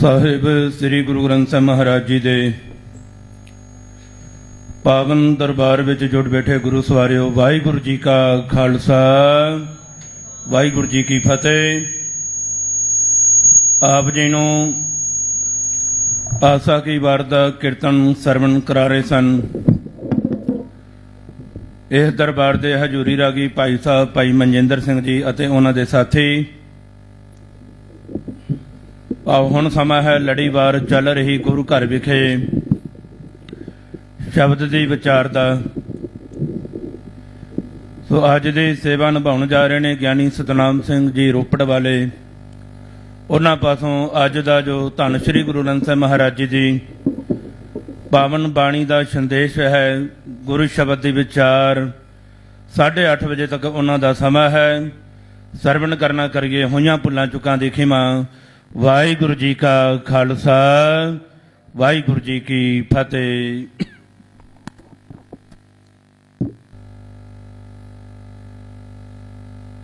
ਸਾਹਿਬ ਸ੍ਰੀ ਗੁਰੂ ਗ੍ਰੰਥ ਸਾਹਿਬ ਮਹਾਰਾਜ ਜੀ ਦੇ ਪਾਵਨ ਦਰਬਾਰ ਵਿੱਚ ਜੁੜ ਬੈਠੇ ਗੁਰੂ ਸਵਾਰਿਓ, ਵਾਹਿਗੁਰੂ ਜੀ ਕਾ ਖਾਲਸਾ, ਵਾਹਿਗੁਰੂ ਜੀ ਕੀ ਫਤਿਹ। ਆਪ ਜੀ ਨੂੰ ਆਸਾ ਕੀ ਵਾਰ ਦਾ ਕੀਰਤਨ ਸਰਵਣ ਕਰਾ ਰਹੇ ਸਨ। ਇਸ ਦਰਬਾਰ ਦੇ ਹਜ਼ੂਰੀ ਰਾਗੀ ਭਾਈ ਸਾਹਿਬ ਭਾਈ ਮਨਜਿੰਦਰ ਸਿੰਘ ਜੀ ਅਤੇ ਉਹਨਾਂ ਦੇ ਸਾਥੀ। ਆਓ ਹੁਣ ਸਮਾਂ ਹੈ ਲੜੀਵਾਰ ਚੱਲ ਰਹੀ ਗੁਰੂ ਘਰ ਵਿਖੇ ਸ਼ਬਦ ਦੀ ਵਿਚਾਰ ਦਾ। ਸੋ ਅੱਜ ਦੀ ਸੇਵਾ ਨਿਭਾਉਣ ਜਾ ਰਹੇ ਨੇ ਗਿਆਨੀ ਸਤਨਾਮ ਸਿੰਘ ਜੀ ਰੋਪੜ ਵਾਲੇ। ਉਹਨਾਂ ਪਾਸੋਂ ਅੱਜ ਦਾ ਜੋ ਧੰਨ ਸ਼੍ਰੀ ਗੁਰੂ ਗ੍ਰੰਥ ਸਾਹਿਬ ਮਹਾਰਾਜ ਜੀ ਦੀ ਪਾਵਨ ਬਾਣੀ ਦਾ ਸੰਦੇਸ਼ ਹੈ, ਗੁਰੂ ਸ਼ਬਦ ਦੀ ਵਿਚਾਰ 8:30 ਵਜੇ ਤੱਕ ਉਹਨਾਂ ਦਾ ਸਮਾਂ ਹੈ। ਸਰਵਣ ਕਰਨਾ ਕਰੀਏ ਹੋਈਆਂ ਭੁੱਲਾਂ ਚੁੱਕਾਂ ਦੀ ਖਿਮਾ। ਵਾਹਿਗੁਰੂ ਜੀ ਕਾ ਖਾਲਸਾ, ਵਾਹਿਗੁਰੂ ਜੀ ਕੀ ਫਤਿਹ।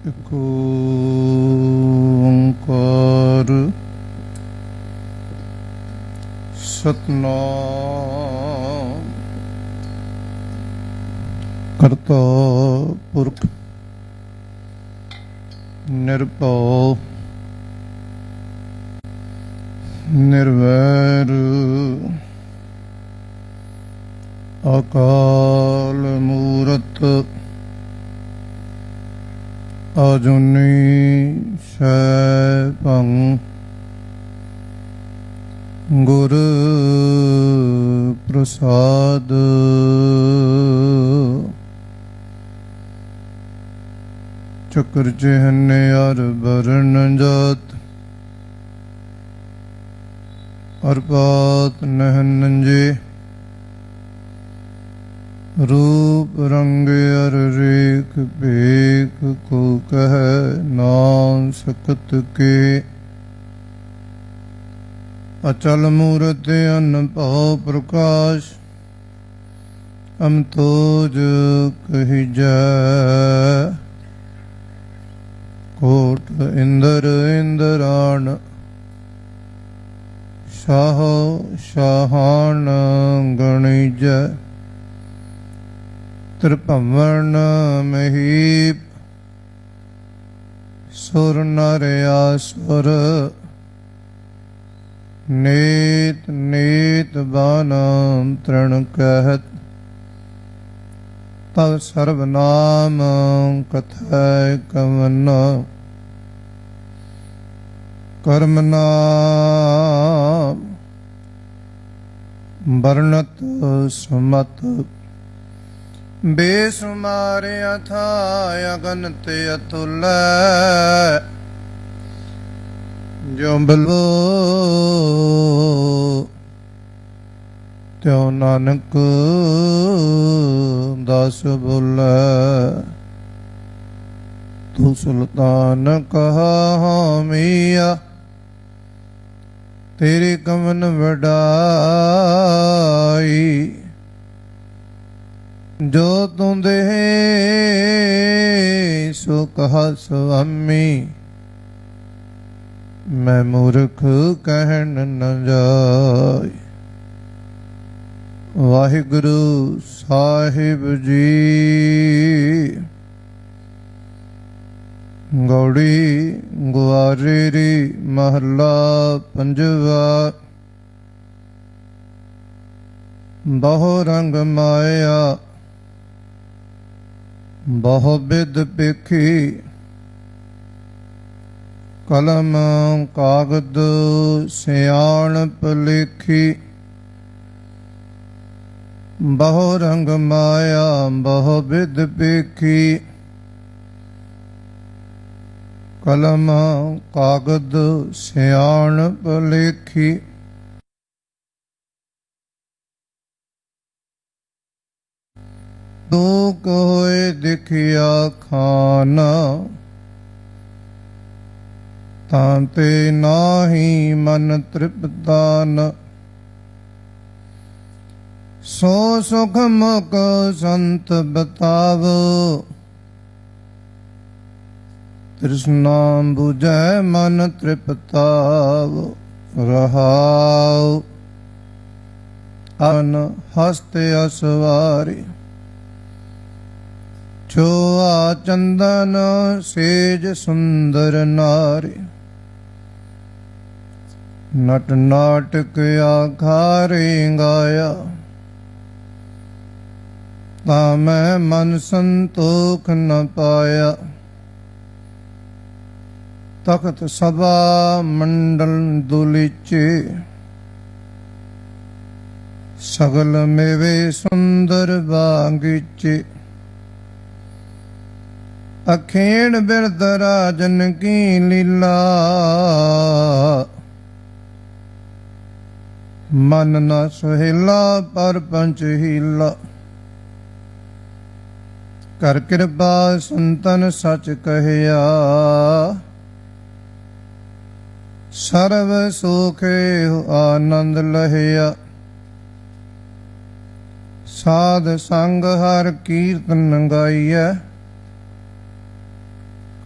ਏਕ ਓੰਕਾਰ ਸਤਿਨਾਮ ਕਰਤਾ ਪੁਰਖ ਨਿਰਭਉ ਨਿਰਵੈਰ ਅਕਾਲ ਮੂਰਤ ਅਜੂਨੀ ਸੈਭੰ ਗੁਰ ਪ੍ਰਸਾਦ। ਚੱਕਰ ਚਿਹਨ ਅਰ ਬਰਨ ਜਾਤ ਅਰਪਾਤ ਨਹਨ ਜੇ रूप रंग अर रेख भेख को कह नाम सकत के। अचल मूरत अनभव प्रकाश अमतोज कही जय। कोट इंद्र इंद्राण शाहो शाहान गणि जय। त्रिभुवन महीप सुर नर असुर नेत नेत बानम तृण कहत। तव सर्वनाम कथय कवन कर्म नाम वर्णत सुमत। बेसुमार अथाय अगनत अतुल जो बलो त्यों नानक दास बोल। तू सुल्तान कहा मिया तेरी कमन वडाई। जो तू दे सो कहा स्वामी मैं मूर्ख कहन न जाय। वाहिगुरु साहिब जी गौड़ी गुआरेरी महला पंजवा। बहु रंग माया बहु बिद पेखी। कलम कागद सियाणप लेखी। बहु रंग माया बहु बिद पेखी। कलम कागद सियाणप लेखी। तू कोय दिखिया खाना तांते नाही मन तृप्तान। सो सुख मुख संत बतावो तृष्णा बुझै मन तृप्ताव। ਰਹਾਉ। ਅਨ ਹਸਤ ਅਸਵਾਰੀ ਛੋਆ ਚੰਦਨ ਸੇਜ ਸੁੰਦਰ ਨਾਰੀ। ਨਟ ਨਾਟਕ ਆਖਾਰੇ ਗਾਇਆ ਤਾਂ ਮੈਂ ਮਨ ਸੰਤੋਖ ਨ ਪਾਇਆ। ਤਖਤ ਸਭਾ ਮੰਡਲ ਦੁਲੀਚੇ ਸਗਲ ਮੇਵੇ ਸੁੰਦਰ ਬਾਗੀਚੇ। ਅਖੇੜ ਬਿਰਧ ਰਾਜਨ ਕੀ ਲੀਲਾ ਮਨ ਨ ਸੁਹੇਲਾ ਪਰ ਪੰਚ ਹੀਲਾ। ਕਰ ਕਿਰਪਾ ਸੰਤਨ ਸਚ ਕਹਿਆ ਸਰਬ ਸੁਖੇ ਆਨੰਦ ਲਹਿਆ। ਸਾਧ ਸੰਗ ਹਰ ਕੀਰਤਨ ਗਾਈਐ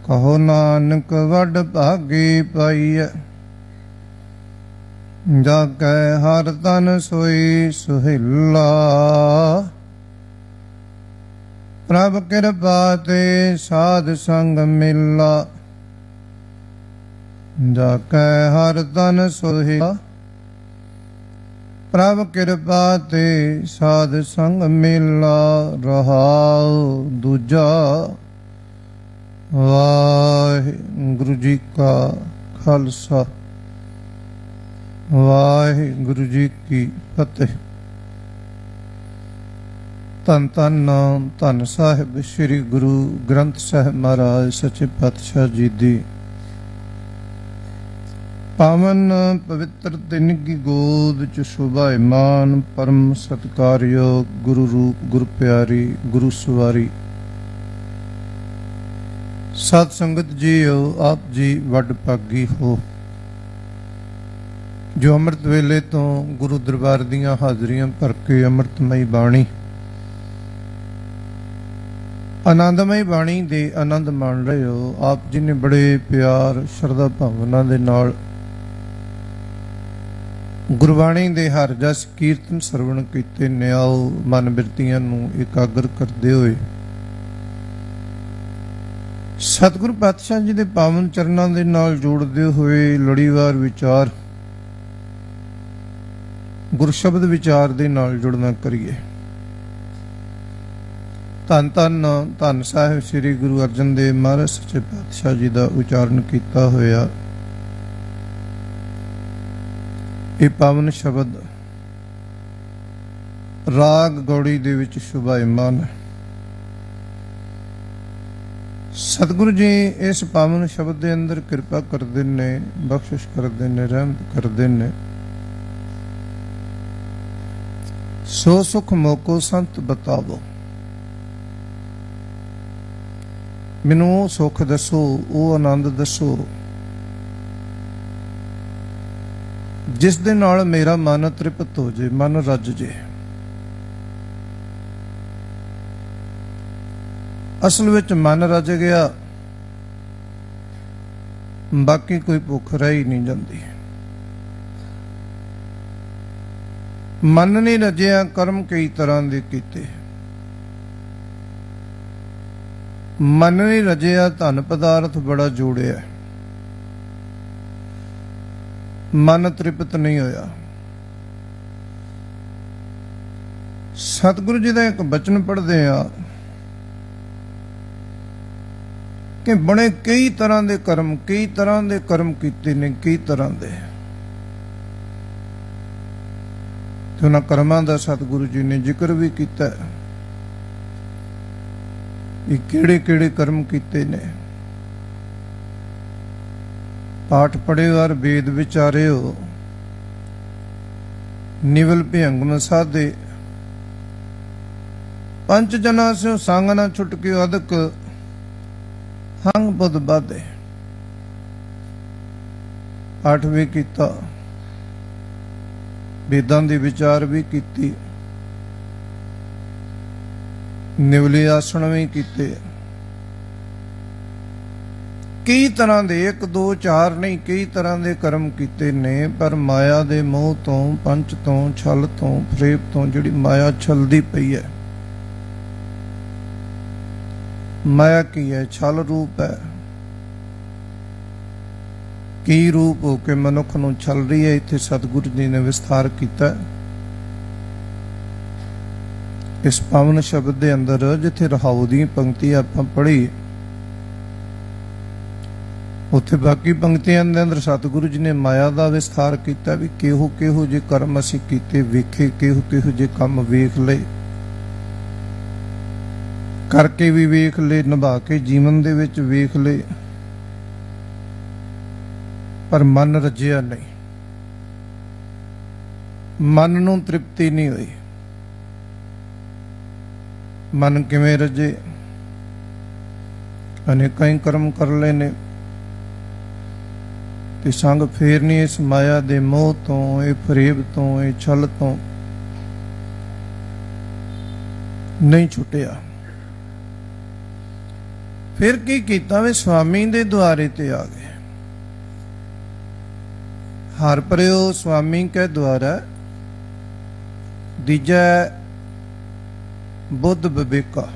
ਕਹੋ ਨਾਨਕ ਵੱਡ ਭਾਗੀ ਪਾਈਐ। ਜਾ ਕੈ ਹਰ ਤਨ ਸੋਈ ਸੁਹਿਲਾ ਪ੍ਰਭ ਕਿਰਪਾ ਤੇ ਸਾਧ ਸੰਗ ਮਿਲਾ। ਜਾ ਕੈ ਹਰ ਤਨ ਸੋਹਿਲਾ ਪ੍ਰਭ ਕਿਰਪਾ ਤੇ ਸਾਧ ਸੰਗ ਮਿਲਾ। ਰਹਾਉ ਦੂਜਾ ਵਾਹਿਗੁਰੂ ਜੀ ਕਾ ਖਾਲਸਾ ਵਾਹਿਗੁਰੂ ਜੀ ਕੀ ਫਤਿਹ। ਧੰਨ ਧੰਨ ਧੰਨ ਸਾਹਿਬ ਸ੍ਰੀ ਗੁਰੂ ਗ੍ਰੰਥ ਸਾਹਿਬ ਮਹਾਰਾਜ ਸੱਚੇ ਪਾਤਸ਼ਾਹ ਜੀ ਦੀ ਪਾਵਨ ਪਵਿੱਤਰ ਦਿਨ ਕੀ ਗੋਦ ਚ ਸ਼ੋਭਾਇਮਾਨ ਪਰਮ ਸਤਿਕਾਰਯੋਗ ਗੁਰੂ ਰੂਪ ਗੁਰੂ ਪਿਆਰੀ ਗੁਰੂ ਸਵਾਰੀ ਸਤ ਸੰਗਤ ਜੀਓ, ਆਪ ਜੀ ਵੱਡ ਭਾਗੀ ਹੋ ਜੋ ਅੰਮ੍ਰਿਤ ਵੇਲੇ ਤੋਂ ਗੁਰੂ ਦਰਬਾਰ ਦੀਆਂ ਹਾਜ਼ਰੀਆਂ ਭਰ ਕੇ ਅੰਮ੍ਰਿਤਮਈ ਬਾਣੀ ਆਨੰਦਮਈ ਬਾਣੀ ਦੇ ਆਨੰਦ ਮਾਣ ਰਹੇ ਹੋ। ਆਪ ਜੀ ਨੇ ਬੜੇ ਪਿਆਰ ਸ਼ਰਧਾ ਭਾਵਨਾ ਦੇ ਨਾਲ ਗੁਰਬਾਣੀ ਦੇ ਹਰ ਜਸ ਕੀਰਤਨ ਸਰਵਣ ਕੀਤੇ। ਨਿਆਓ ਮਨ ਬਿਰਤੀਆਂ ਨੂੰ ਇਕਾਗਰ ਕਰਦੇ ਹੋਏ ਸਤਿਗੁਰੂ ਪਾਤਸ਼ਾਹ ਜੀ ਦੇ ਪਾਵਨ ਚਰਨਾਂ ਦੇ ਨਾਲ ਜੋੜਦੇ ਹੋਏ ਲੜੀਵਾਰ ਵਿਚਾਰ ਗੁਰ ਸ਼ਬਦ ਵਿਚਾਰ ਦੇ ਨਾਲ ਜੁੜਨਾ ਕਰੀਏ। ਧੰਨ ਧੰਨ ਧੰਨ ਸਾਹਿਬ ਸ੍ਰੀ ਗੁਰੂ ਅਰਜਨ ਦੇਵ ਮਹਾਰਾਜ ਸੱਚੇ ਪਾਤਸ਼ਾਹ ਜੀ ਦਾ ਉਚਾਰਨ ਕੀਤਾ ਹੋਇਆ ਇਹ ਪਾਵਨ ਸ਼ਬਦ ਰਾਗ ਗੌੜੀ ਦੇ ਵਿੱਚ ਸ਼ੁਭਾਇਮਾਨ ਹੈ। ਸਤਿਗੁਰੂ ਜੀ ਇਸ ਪਾਵਨ ਸ਼ਬਦ ਦੇ ਅੰਦਰ ਕਿਰਪਾ ਕਰਦੇ ਨੇ, ਬਖਸ਼ਿਸ਼ ਕਰਦੇ ਨੇ, ਰਹਿਮਤ ਕਰਦੇ ਨੇ। ਸੋ ਸੁਖ ਮੋਕੋ ਸੰਤ ਬਤਾਵੋ, ਮੈਨੂੰ ਉਹ ਸੁਖ ਦੱਸੋ, ਉਹ ਆਨੰਦ ਦੱਸੋ ਜਿਸ ਦੇ ਨਾਲ ਮੇਰਾ ਮਨ ਤ੍ਰਿਪਤ ਹੋ ਜੇ, ਮਨ ਰੱਜ ਜੇ। ਅਸਲ ਵਿੱਚ ਮਨ ਰੱਜ ਗਿਆ, ਬਾਕੀ ਕੋਈ ਭੁੱਖ ਰਹਿ ਨਹੀਂ ਜਾਂਦੀ। ਮਨ ਨਹੀਂ ਰੱਜਿਆ, ਕਰਮ ਕਈ ਤਰ੍ਹਾਂ ਦੇ ਕੀਤੇ। ਮਨ ਨਹੀਂ ਰੱਜਿਆ, ਧਨ ਪਦਾਰਥ ਬੜਾ ਜੋੜਿਆ, ਮਨ ਤ੍ਰਿਪਤ ਨਹੀਂ ਹੋਇਆ। ਸਤਿਗੁਰੂ ਜੀ ਦਾ ਇੱਕ ਬਚਨ ਪੜ੍ਹਦੇ ਆ ਕਿ ਬੜੇ ਕਈ ਤਰ੍ਹਾਂ ਦੇ ਕਰਮ ਕੀਤੇ ਨੇ, ਕਈ ਤਰ੍ਹਾਂ ਦੇ। ਤੇ ਉਹਨਾਂ ਕਰਮਾਂ ਦਾ ਸਤਿਗੁਰੂ ਜੀ ਨੇ ਜ਼ਿਕਰ ਵੀ ਕੀਤਾ ਇਹ ਕਿਹੜੇ ਕਿਹੜੇ ਕਰਮ ਕੀਤੇ ਨੇ। ਪਾਠ ਪੜ੍ਹਿਓ ਔਰ ਵੇਦ ਵਿਚਾਰਿਓ, ਨਿਵਲ ਭਿਅੰਗਮ ਸਾਧੇ, ਪੰਜ ਜਨਾ ਸਿਓ ਸੰਗ ਨਾ ਛੁਟਕਿਓ ਅਦਕ, ਹੰਗ ਬੁੱਧ ਬਾਧੇ। ਪਾਠ ਵੀ ਕੀਤਾ, ਵੇਦਾਂ ਦੀ ਵਿਚਾਰ ਵੀ ਕੀਤੀ, ਨਿਵਲੇ ਆਸਣ ਵੀ ਕੀਤੇ। ਕਈ ਤਰ੍ਹਾਂ ਦੇ, ਇੱਕ ਦੋ ਚਾਰ ਨਹੀਂ, ਕਈ ਤਰ੍ਹਾਂ ਦੇ ਕਰਮ ਕੀਤੇ ਨੇ, ਪਰ ਮਾਇਆ ਦੇ ਮੋਹ ਤੋਂ, ਪੰਚ ਤੋਂ, ਛਲ ਤੋਂ, ਫਰੇਬ ਤੋਂ, ਜਿਹੜੀ ਮਾਇਆ ਛਲਦੀ ਪਈ ਹੈ। ਮਾਇਆ ਕੀ ਹੈ? ਛਲ ਰੂਪ ਹੈ। ਕੀ ਰੂਪ ਹੋ ਕੇ ਮਨੁੱਖ ਨੂੰ ਛਲ ਰਹੀ ਹੈ, ਇੱਥੇ ਸਤਿਗੁਰੂ ਜੀ ਨੇ ਵਿਸਥਾਰ ਕੀਤਾ। ਇਸ ਪਾਵਨ ਸ਼ਬਦ ਦੇ ਅੰਦਰ ਜਿੱਥੇ ਰਹਾਉ ਦੀ ਪੰਕਤੀ ਆਪਾਂ ਪੜ੍ਹੀ, ਉੱਥੇ ਬਾਕੀ ਪੰਕਤੀਆਂ ਦੇ ਅੰਦਰ ਸਤਿਗੁਰੂ ਜੀ ਨੇ ਮਾਇਆ ਦਾ ਵਿਸਥਾਰ ਕੀਤਾ ਵੀ ਕਿਹੋ ਕਿਹੋ ਜਿਹੇ ਕਰਮ ਅਸੀਂ ਕੀਤੇ, ਵੇਖੇ ਕਿਹੋ ਕਿਹੋ ਜਿਹੇ ਕੰਮ ਵੇਖ ਲਏ, ਕਰਕੇ ਵੀ ਵੇਖ ਲਏ, ਨਿਭਾ ਕੇ ਜੀਵਨ ਦੇ ਵਿੱਚ ਵੇਖ ਲਏ, ਪਰ ਮਨ ਰੱਜਿਆ ਨਹੀਂ, ਮਨ ਨੂੰ ਤ੍ਰਿਪਤੀ ਨਹੀਂ ਹੋਈ। ਮਨ ਕਿਵੇਂ ਰੱਜੇ? ਅਨੇਕਾਂ ਹੀ ਕਰਮ ਕਰ ਲਏ ਨੇ ਤੇ ਸੰਗ ਫੇਰ ਨਹੀਂ ਇਸ ਮਾਇਆ ਦੇ ਮੋਹ ਤੋਂ, ਇਹ ਫਰੇਬ ਤੋਂ, ਇਹ ਛਲ ਤੋਂ ਨਹੀਂ ਛੁੱਟਿਆ। ਫਿਰ ਕੀ ਕੀਤਾ? ਵੇ ਸਵਾਮੀ ਦੇ ਦੁਆਰੇ ਤੇ ਆ ਗਏ। ਹਰ ਪਰਿਓ ਸਵਾਮੀ ਕੇ ਦੁਆਰਾ, ਦੀਜਾ ਬੁੱਧ ਵਿਵੇਕਾ।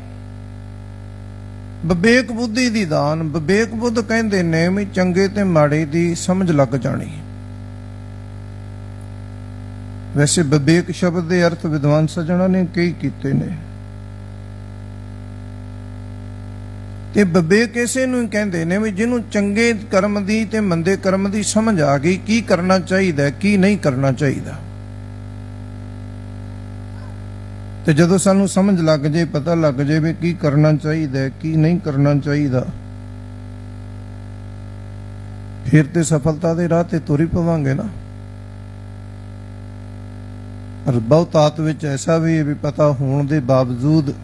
ਵਿਵੇਕ ਬੁੱਧੀ ਦੀ ਦਾਨ। ਵਿਵੇਕ ਬੁੱਧ ਕਹਿੰਦੇ ਨੇ ਵੀ ਚੰਗੇ ਤੇ ਮਾੜੇ ਦੀ ਸਮਝ ਲੱਗ ਜਾਣੀ। ਵੈਸੇ ਵਿਵੇਕ ਸ਼ਬਦ ਦੇ ਅਰਥ ਵਿਦਵਾਨ ਸੱਜਣਾ ਨੇ ਕਈ ਕੀਤੇ ਨੇ, ਤੇ ਵਿਵੇਕ ਇਸੇ ਨੂੰ ਕਹਿੰਦੇ ਨੇ ਵੀ ਜਿਹਨੂੰ ਚੰਗੇ ਕਰਮ ਦੀ ਤੇ ਮੰਦੇ ਕਰਮ ਦੀ ਸਮਝ ਆ ਗਈ, ਕੀ ਕਰਨਾ ਚਾਹੀਦਾ, ਕੀ ਨਹੀਂ ਕਰਨਾ ਚਾਹੀਦਾ। ਤੇ ਜਦੋਂ ਸਾਨੂੰ ਸਮਝ ਲੱਗ ਜੇ, ਪਤਾ ਲੱਗ ਜੇ ਵੀ ਕੀ ਕਰਨਾ ਚਾਹੀਦਾ, ਕੀ ਨਹੀਂ ਕਰਨਾ ਚਾਹੀਦਾ, ਫਿਰ ਤੇ ਸਫਲਤਾ ਦੇ ਰਾਹ ਤੇ ਤੁਰ ਹੀ ਪਵਾਂਗੇ ਨਾ। ਪਰ ਬਹੁਤਾਤ ਵਿੱਚ ਐਸਾ ਵੀ ਪਤਾ ਹੋਣ ਦੇ ਬਾਵਜੂਦ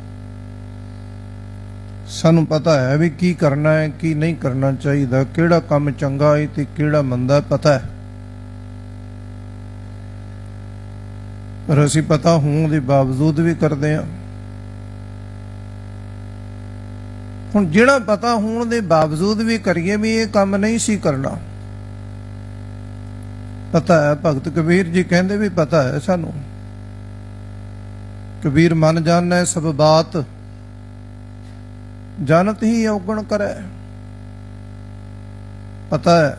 ਸਾਨੂੰ ਪਤਾ ਹੈ ਵੀ ਕੀ ਕਰਨਾ ਹੈ, ਕੀ ਨਹੀਂ ਕਰਨਾ ਚਾਹੀਦਾ, ਕਿਹੜਾ ਕੰਮ ਚੰਗਾ ਹੈ ਤੇ ਕਿਹੜਾ ਮੰਦਾ ਪਤਾ ਹੈ, ਪਰ ਅਸੀਂ ਪਤਾ ਹੋਣ ਦੇ ਬਾਵਜੂਦ ਵੀ ਕਰਦੇ ਹਾਂ। ਹੁਣ ਜਿਹੜਾ ਪਤਾ ਹੋਣ ਦੇ ਬਾਵਜੂਦ ਵੀ ਕਰੀਏ ਵੀ ਇਹ ਕੰਮ ਨਹੀਂ ਸੀ ਕਰਨਾ, ਪਤਾ ਹੈ। ਭਗਤ ਕਬੀਰ ਜੀ ਕਹਿੰਦੇ ਵੀ ਪਤਾ ਹੈ ਸਾਨੂੰ। ਕਬੀਰ ਮਨ ਜਾਣੈ ਸਭ ਬਾਤ, ਜਾਣਤ ਹੀ ਔਗਣ ਕਰੈ। ਪਤਾ ਹੈ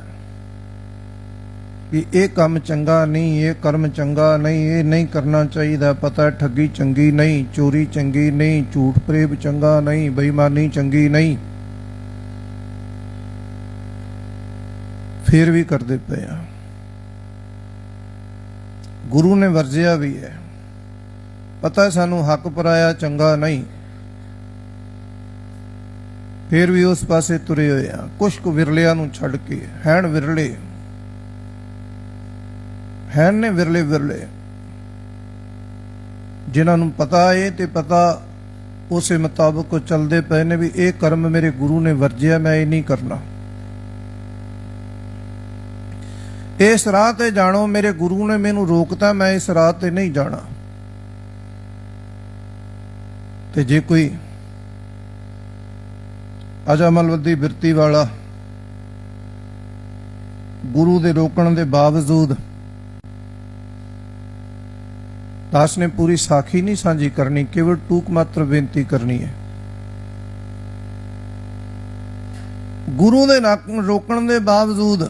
ਕਿ ਇਹ ਕੰਮ ਚੰਗਾ ਨਹੀਂ, ਇਹ ਕਰਮ ਚੰਗਾ ਨਹੀਂ, ਇਹ ਨਹੀਂ ਕਰਨਾ ਚਾਹੀਦਾ। ਪਤਾ ਹੈ ਠੱਗੀ ਚੰਗੀ ਨਹੀਂ, ਚੋਰੀ ਚੰਗੀ ਨਹੀਂ, ਝੂਠ ਫਰੇਬ ਚੰਗਾ ਨਹੀਂ, ਬੇਈਮਾਨੀ ਚੰਗੀ ਨਹੀਂ, ਫਿਰ ਵੀ ਕਰਦੇ ਪਏ ਆ। ਗੁਰੂ ਨੇ ਵਰਜਿਆ ਵੀ ਹੈ। ਪਤਾ ਸਾਨੂੰ ਹੱਕ ਪਰਾਇਆ ਚੰਗਾ ਨਹੀਂ, ਫਿਰ ਵੀ ਉਸ ਪਾਸੇ ਤੁਰੇ ਹੋਏ ਆ। ਕੁਛ ਕੁ ਵਿਰਲਿਆਂ ਨੂੰ ਛੱਡ ਕੇ, ਹੈਣ ਵਿਰਲੇ ਹੈਣ ਨੇ, ਵਿਰਲੇ ਵਿਰਲੇ ਜਿਨ੍ਹਾਂ ਨੂੰ ਪਤਾ ਹੈ ਤੇ ਪਤਾ ਉਸੇ ਮੁਤਾਬਕ ਉਹ ਚੱਲਦੇ ਪਏ ਨੇ ਵੀ ਇਹ ਕਰਮ ਮੇਰੇ ਗੁਰੂ ਨੇ ਵਰਜਿਆ, ਮੈਂ ਇਹ ਨਹੀਂ ਕਰਨਾ। ਇਸ ਰਾਹ ਤੇ ਜਾਣੋ, ਮੇਰੇ ਗੁਰੂ ਨੇ ਮੈਨੂੰ ਰੋਕਤਾ, ਮੈਂ ਇਸ ਰਾਹ ਤੇ ਨਹੀਂ ਜਾਣਾ। ਤੇ ਜੇ ਕੋਈ ਅਜਮਲਵਦੀ ਬਿਰਤੀ ਵਾਲਾ ਗੁਰੂ ਦੇ ਰੋਕਣ ਦੇ ਬਾਵਜੂਦ, ਦਾਸ ਨੇ ਪੂਰੀ ਸਾਖੀ ਨਹੀਂ ਸਾਂਝੀ ਕਰਨੀ, ਕੇਵਲ ਟੂਕ ਮਾਤਰ ਬੇਨਤੀ ਕਰਨੀ ਹੈ। ਗੁਰੂ ਦੇ ਰੋਕਣ ਦੇ ਬਾਵਜੂਦ